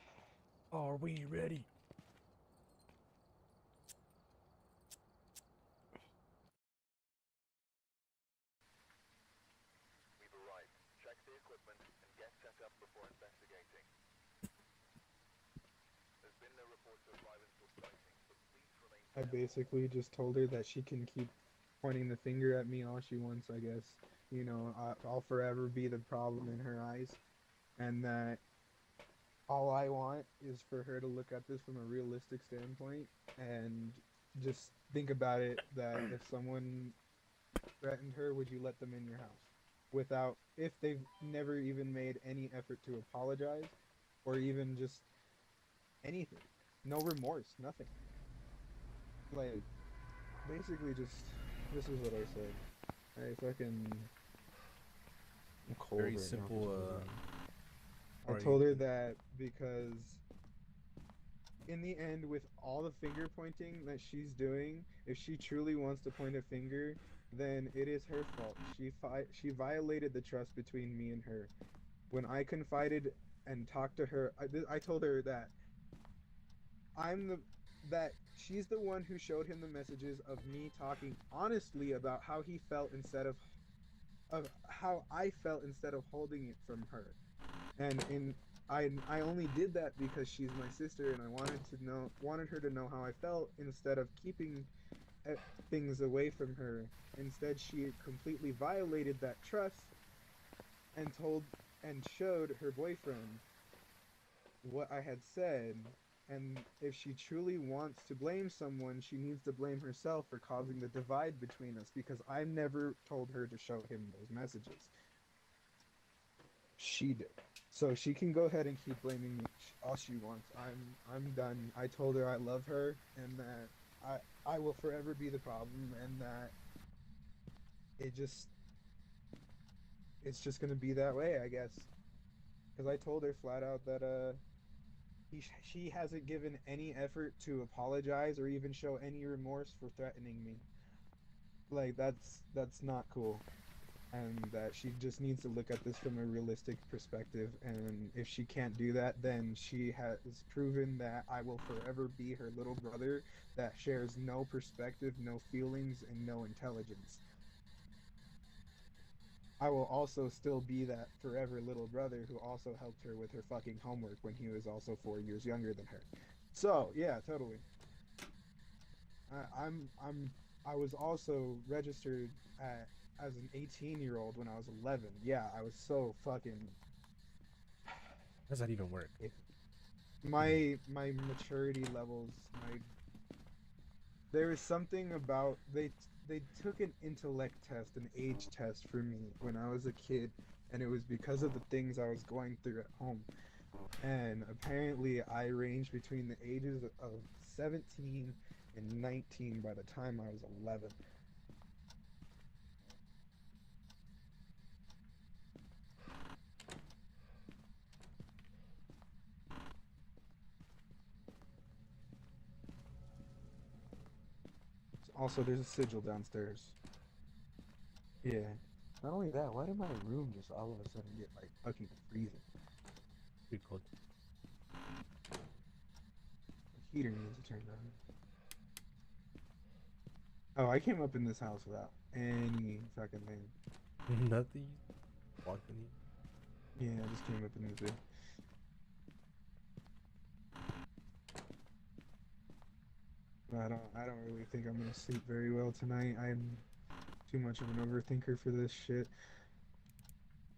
Are we ready? We've arrived. Check the equipment and get set up before investigating. There's been no reports of violence or sightings, but please remain I careful. basically just told her that she can keep pointing the finger at me all she wants, I guess. You know, I'll forever be the problem in her eyes. And that all I want is for her to look at this from a realistic standpoint and just think about it that if someone threatened her, would you let them in your house? Without, if they've never even made any effort to apologize or even just anything. No remorse, nothing. Like, basically just, this is what I said. I'm cold Very right now for simple. some reason. I Already. told her that because in the end, with all the finger pointing that she's doing, if she truly wants to point a finger, then it is her fault. She violated the trust between me and her. When I confided and talked to her, I told her that I'm the that she's the one who showed him the messages of me talking honestly about how he felt instead of how I felt instead of holding it from her. And in I only did that because she's my sister and I wanted her to know how I felt instead of keeping uh, things away from her. Instead, she completely violated that trust and told and showed her boyfriend what I had said. And if she truly wants to blame someone, she needs to blame herself for causing the divide between us because I never told her to show him those messages. She did. So she can go ahead and keep blaming me all she wants. I'm done. I told her I love her and that I will forever be the problem and that it just it's just gonna be that way, I guess. Because I told her flat out that she hasn't given any effort to apologize or even show any remorse for threatening me. Like that's not cool. And that she just needs to look at this from a realistic perspective. And if she can't do that, then she has proven that I will forever be her little brother that shares no perspective, no feelings, and no intelligence. I will also still be that forever little brother who also helped her with her fucking homework when he was also 4 years younger than her. So yeah, totally. I'm I was also registered as an 18-year-old when I was 11. Yeah, I was so fucking. How does that even work? My maturity levels, my there was something about they took an intellect test, an age test for me when I was a kid, and it was because of the things I was going through at home. And apparently, I ranged between the ages of 17 and 19 by the time I was 11. Also, there's a sigil downstairs. Yeah. Not only that, why did my room just all of a sudden get like fucking freezing? Pretty cold. The heater needs to turn on. Oh, I came up in this house without any fucking thing. Nothing. Walked in here. Yeah, I just came up in this bit. I don't really think I'm gonna sleep very well tonight. I'm too much of an overthinker for this shit.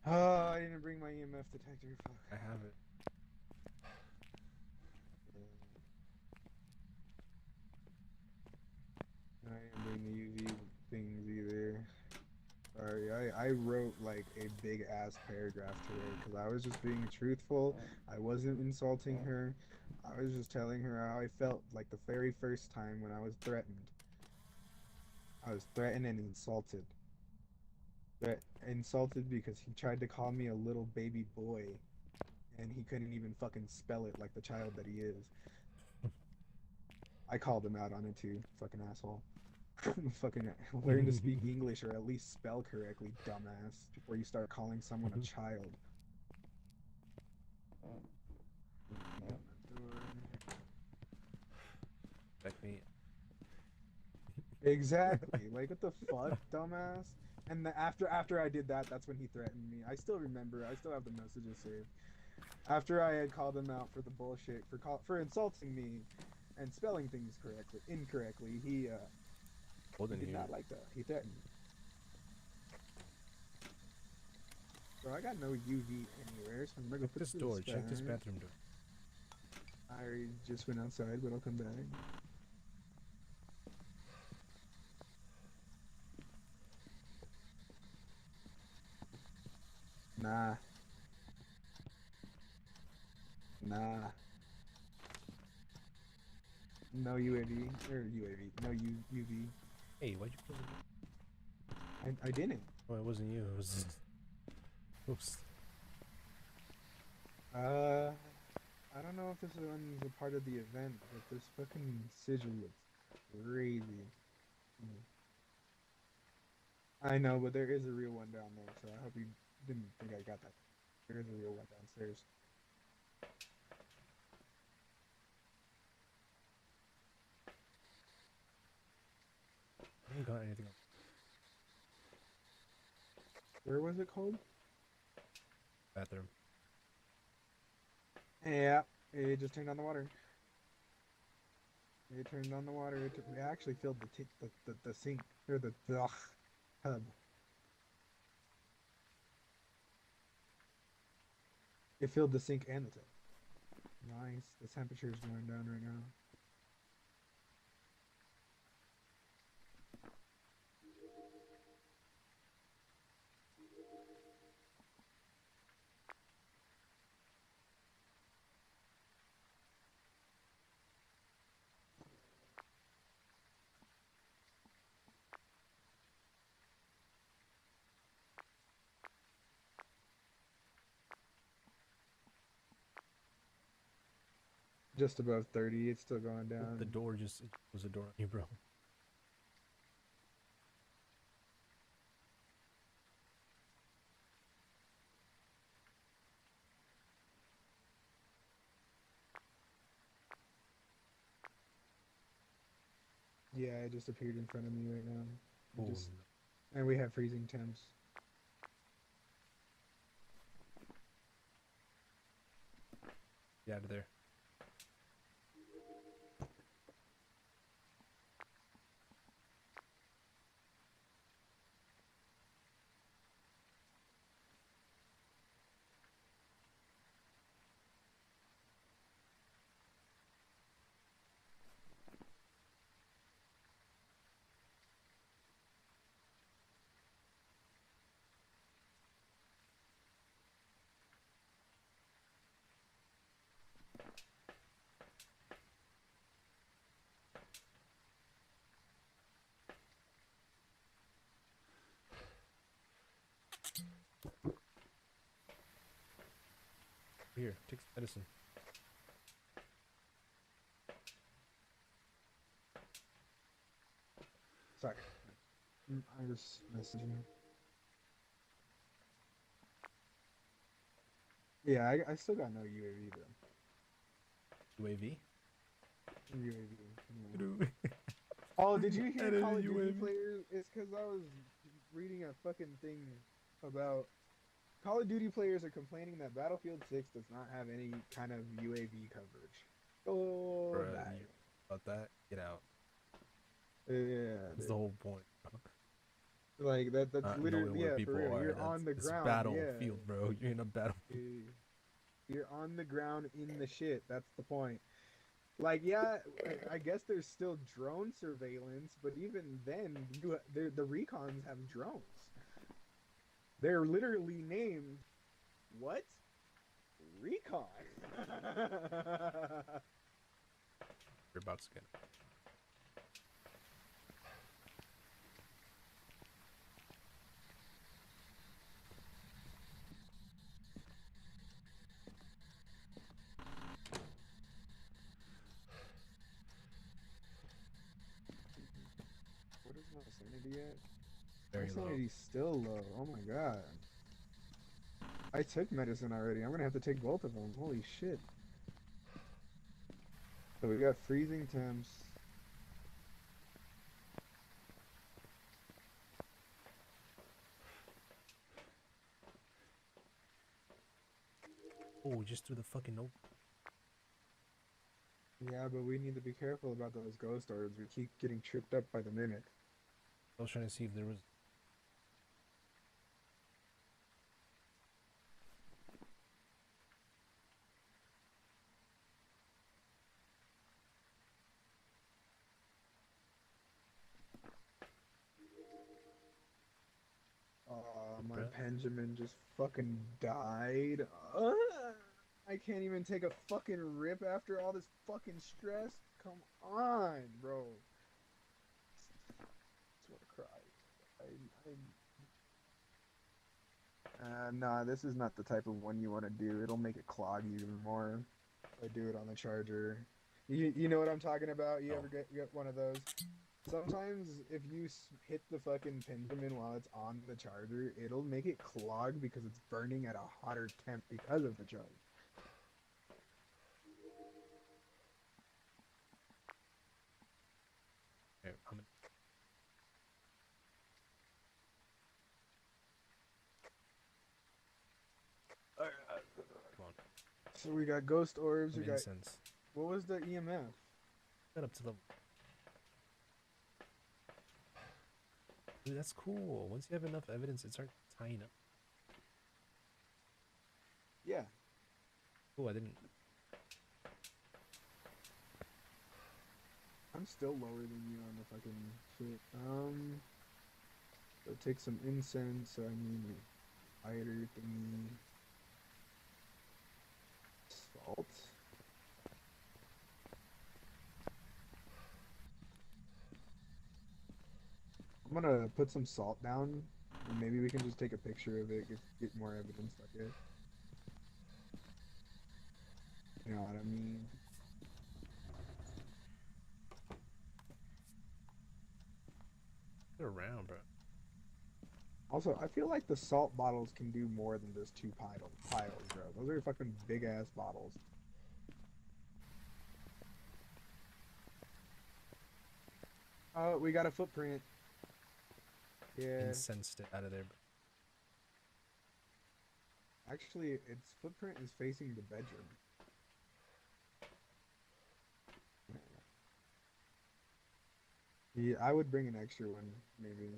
Oh, I didn't bring my EMF detector. Fuck. I have it. I didn't bring the UV things either. Sorry, I wrote like a big ass paragraph to her because I was just being truthful. I wasn't insulting her. I was just telling her how I felt like the very first time when I was threatened. I was threatened and insulted. Insulted because he tried to call me a little baby boy and he couldn't even fucking spell it like the child that he is. I called him out on it too, fucking asshole. Fucking learn to speak English or at least spell correctly, dumbass, before you start calling someone a child. Check me. Exactly. Like what the fuck, dumbass? And after I did that, that's when he threatened me. I still remember. I still have the messages saved. After I had called him out for the bullshit for insulting me and spelling things incorrectly, Cold he in did here. not like that. He threatened me. Bro, I got no UV anywhere, so I'm gonna go Check put this this door. Check this back. bathroom door. I already just went outside, but I'll come back. Nah. Nah. No UAV. Or UAV. No UV. Hey, why'd you close the door? I didn't. Oh, it wasn't you. It was. Oops. I don't know if this one's a part of the event, but this fucking sigil looks crazy. I know, but there is a real one down there, so I hope you didn't think I got that. There is a real one downstairs. I ain't got anything. Where was it called? Bathroom. Yeah, it just turned on the water. It turned on the water. It actually filled the sink or the tub. It filled the sink and the tub. Nice. The temperature is going down right now. Just above 30. It's still going down. The door just it was a door on you, bro. Yeah, it just appeared in front of me right now. Oh, Just no. and we have freezing temps. Get out of there. Here, take some medicine. Sorry. I was messaging. Yeah, I still got no UAV though. UAV. UAV. Yeah. Oh, did you hear Enemy Call of Duty UAV. players? It's because I was reading a fucking thing about Call of Duty players are complaining that Battlefield 6 does not have any kind of UAV coverage. Oh, Bruh, die. you about that? Get out. Yeah, That's dude. the whole point. Like that's Not knowing literally, where yeah, people for real. are. You're That's on the it's ground, battlefield, bro. You're in a battle. You're on the ground in the shit. That's the point. Like, yeah, I guess there's still drone surveillance, but even then, the recons have drones. They're literally named what? Recon. You're about to get. What is my sanity at? Very My low. sanity's still low. Oh my god. I took medicine already. I'm gonna have to take both of them. Holy shit. So we got freezing temps. Oh, just through the fucking note. Yeah, but we need to be careful about those ghost orbs. We keep getting tripped up by the minute. I was trying to see if there was. My Bruh. Benjamin just fucking died. I can't even take a fucking rip after all this fucking stress. Come on, bro. I just want to cry. Nah, this is not the type of one you want to do. It'll make it clog you even more. I do it on the charger. You know what I'm talking about? You No. ever get one of those? Sometimes if you hit the fucking pendulum while it's on the charger, it'll make it clog because it's burning at a hotter temp because of the charge. Here, I'm in. Come on. So we got ghost orbs. Some We got, incense. what was the EMF? Got up to level. Dude, that's cool. Once you have enough evidence, it starts tying up. Yeah. Oh, I didn't. I'm still lower than you on the fucking shit. So take some incense. I mean, lighter thingy. Salt. I'm gonna put some salt down, and maybe we can just take a picture of it, get more evidence, I guess. You know what I mean? Get around, bro. Also, I feel like the salt bottles can do more than just two piles, bro. Those are fucking big ass bottles. Oh, we got a footprint. Yeah. Incensed it out of there. Actually, its footprint is facing the bedroom. Yeah, I would bring an extra one, maybe,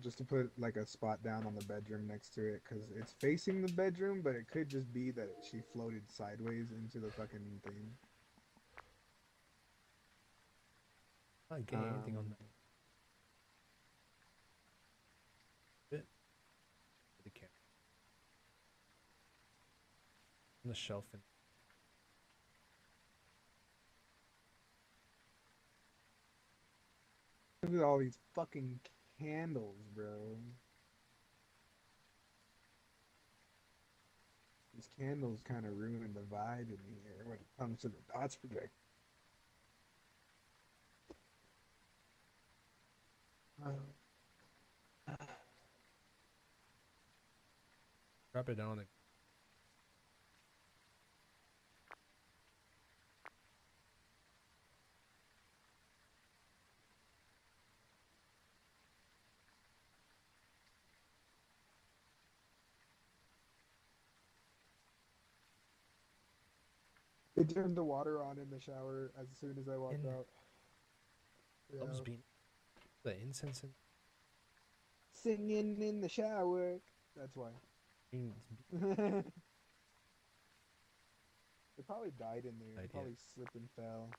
just to put like a spot down on the bedroom next to it, because it's facing the bedroom, but it could just be that she floated sideways into the fucking thing. I'm not getting anything on that bit. The camera. On the shelf and Look at all these fucking candles, bro. These candles kind of ruin the vibe in here when it comes to the dots project. Drop it down on the. It turned the water on in the shower as soon as I walked In- out. Loves Yeah. being the incense and Singing in the shower. That's why. being It probably died in there. It idea. probably slipped and fell.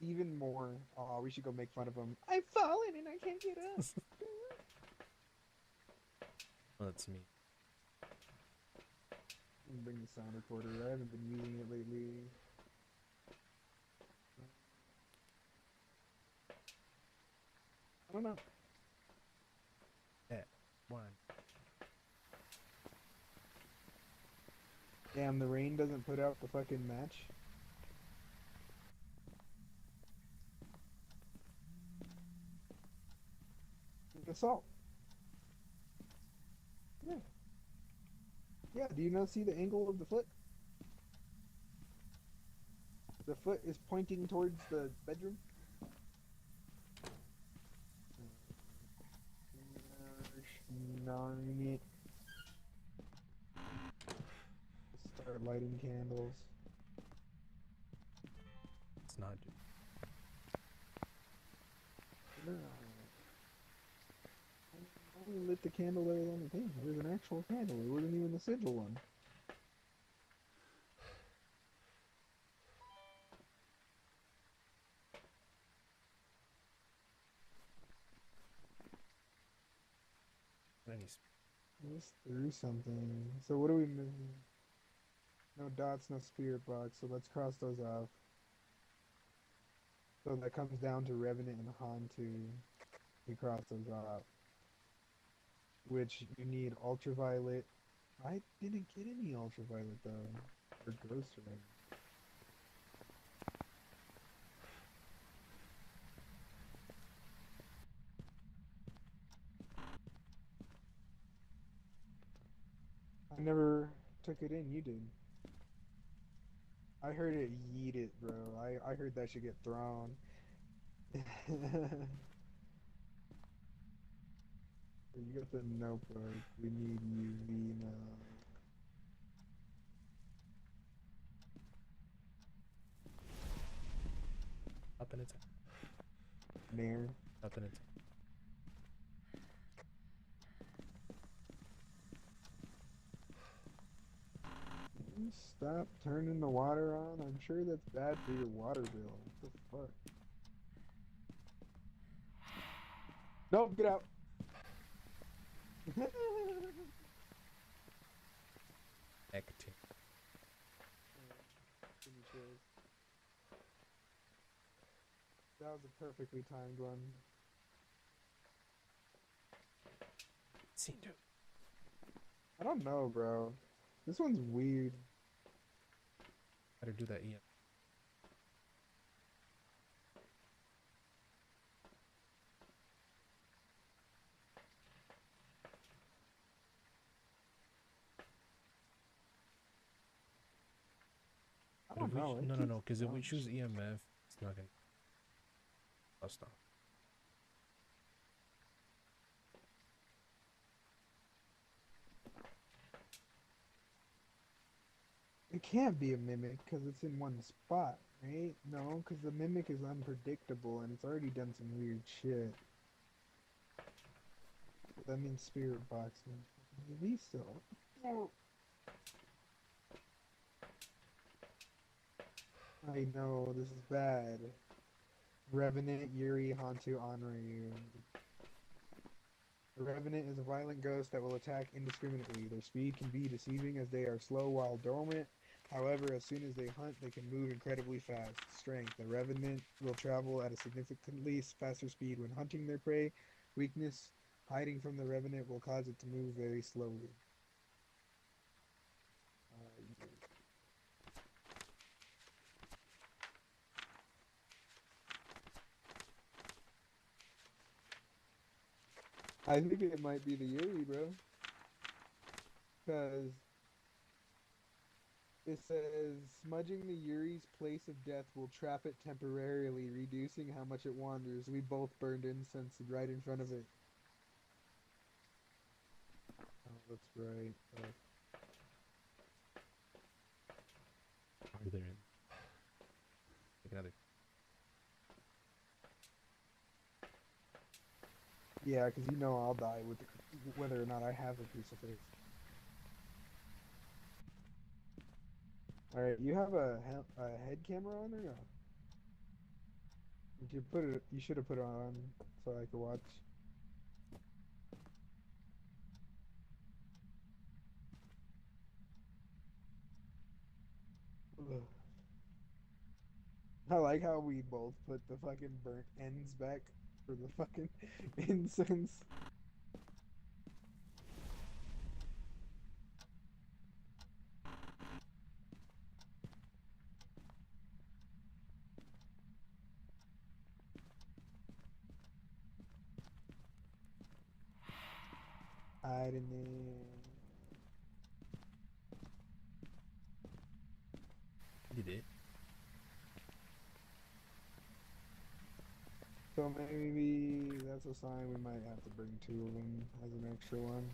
Even more. Oh, we should go make fun of him. I'm falling and I can't get up. Well, that's me. Bring the sound recorder. I haven't been using it lately. I don't know. Yeah, one. Damn, the rain doesn't put out the fucking match. The salt. Yeah. Yeah, do you not see the angle of the foot? The foot is pointing towards the bedroom. Darn it. Start lighting candles. It's not. Dude. I only lit the candle that was on the thing. There's an actual candle. It wasn't even the sigil one. Any Just threw something. So what are we missing? No dots, no spirit box. So let's cross those off. So that comes down to Revenant and Hantu. We cross those off. Which you need ultraviolet. I didn't get any ultraviolet though. Or ghost ring. I never took it in, you did. I heard it yeet it, bro. I heard that should get thrown. You got the notebook. We need UV now. up in its Nair. up in its. Stop turning the water on. I'm sure that's bad for your water bill. What the fuck? Nope, get out. Acting. That was a perfectly timed one. Seem to. I don't know, bro. This one's weird. Better do that, Ian. I But don't if we know. no, because if we choose EMF, it's not gonna. That's not. It can't be a mimic because it's in one spot, right? No, because the mimic is unpredictable and it's already done some weird shit. That means spirit boxing. Maybe so. I know, this is bad. Revenant, Yuri, Hantu, Anryu. The Revenant is a violent ghost that will attack indiscriminately. Their speed can be deceiving as they are slow while dormant. However, as soon as they hunt, they can move incredibly fast. Strength. The Revenant will travel at a significantly faster speed when hunting their prey. Weakness. Hiding from the Revenant will cause it to move very slowly. I think it might be the Yuri, bro. Because it says smudging the Yuri's place of death will trap it temporarily, reducing how much it wanders. We both burned incense right in front of it. Oh, that's right. Farther in. Take another. Yeah, because you know I'll die with whether or not I have a crucifix. All right, you have a head camera on or no? Did you put it? You should have put it on so I could watch. Ugh. I like how we both put the fucking burnt ends back for the fucking incense. Hiding there. Did it? So maybe that's a sign we might have to bring two of them as an extra one.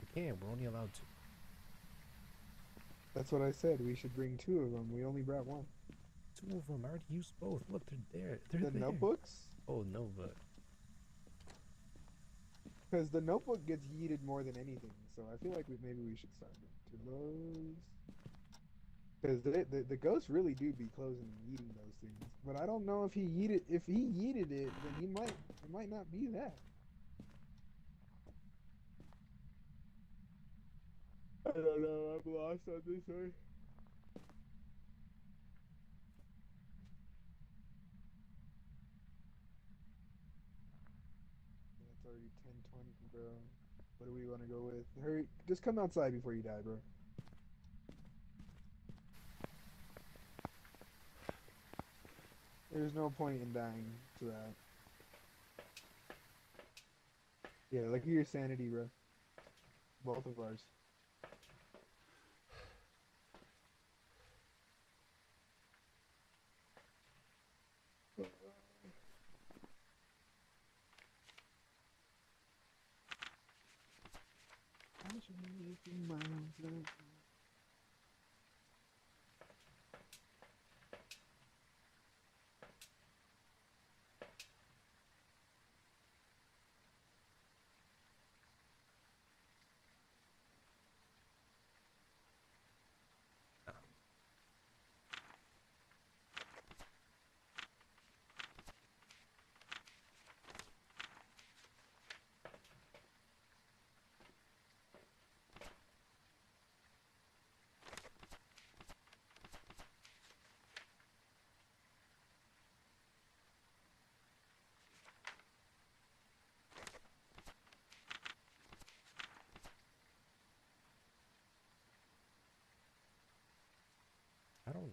We can't. We're only allowed two. That's what I said. We should bring two of them. We only brought one. Two of them. I already used both. Look, they're there. They're The there. notebooks? Oh no, but Because the notebook gets yeeted more than anything. So I feel like maybe we should start to those. Because the ghosts really do be closing and yeeting those things. But I don't know if he yeeted it, then it might not be that. I don't know, I'm lost on this one. Yeah, it's already 10:20, bro. What do we want to go with? Hurry, just come outside before you die, bro. There's no point in dying to that. Yeah, look at your sanity, bro. Both of ours. I don't.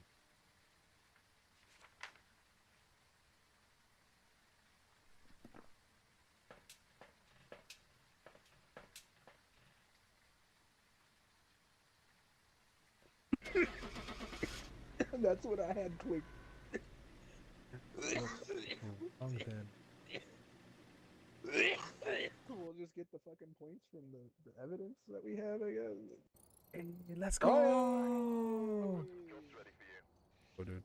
That's what I had clicked. Long then. We'll just get the fucking points from the evidence that we have, I guess. Hey, let's Oh, go. Job's ready for you. Oh, dude.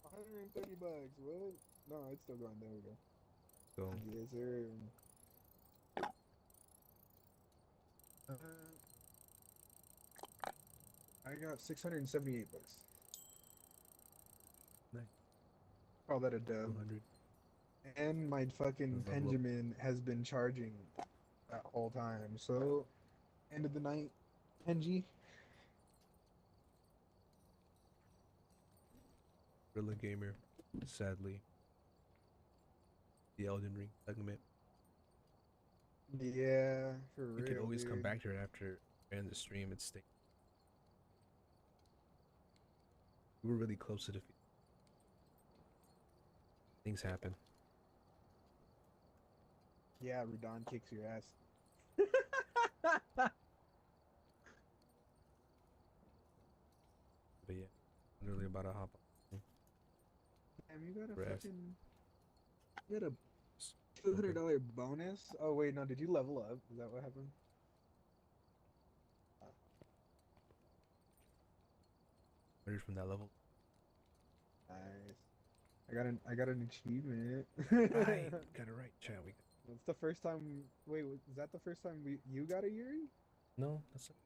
$130. What? No, it's still going. There we go. Go. Yes, sir. I got $678. Nice. Call that a dub. 200. And my fucking Level up. Benjamin has been charging that whole time. So, end of the night, Benji. Gorilla Gamer. Sadly. The Elden Ring segment. Yeah, for We could real, always come dude. back to it after we end the stream. It's stay. We were really close to defeat. Things happen. Yeah, Radahn kicks your ass. But yeah, literally about to hop on. Damn, you got a Rest. fucking. You got a Okay. $200 bonus. Oh wait, no. Did you level up? Is that what happened? Ready from that level. Nice. I got an achievement. Right. Got it right, chat. We got... That's the first time. Wait, is that the first time you got a Yuri? No, that's it.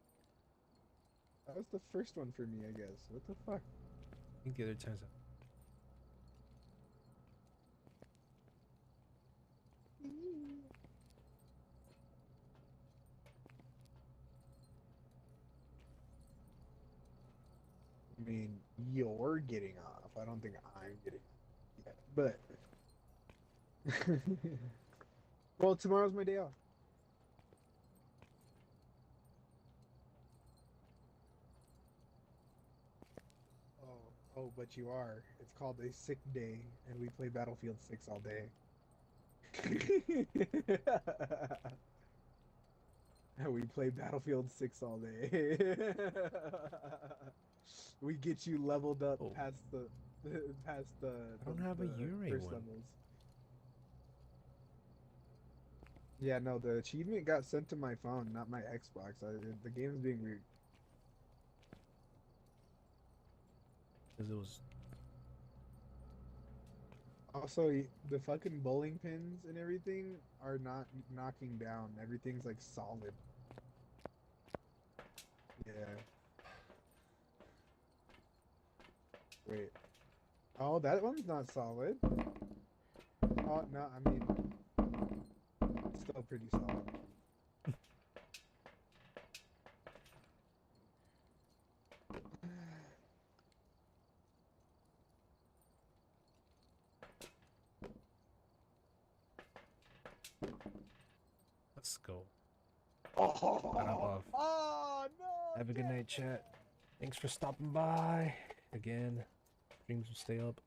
That was the first one for me, I guess. What the fuck? I think the other times. I mean, you're getting off. I don't think I'm getting off yet, but well, tomorrow's my day off. Oh, but you are. It's called a sick day, and we play Battlefield 6 all day. And we play Battlefield 6 all day. We get you leveled up Oh. past the I don't have a Yuri first one. levels. Yeah, no, the achievement got sent to my phone, not my Xbox. The game's being weird. Because it was. Also, the fucking bowling pins and everything are not knocking down. Everything's like solid. Yeah. Wait. Oh, that one's not solid. Oh, no, I mean, it's still pretty solid. Let's go. Oh, Gotta hop off. oh no! Have a good damn night, chat. Thanks for stopping by. Again, streams will stay up.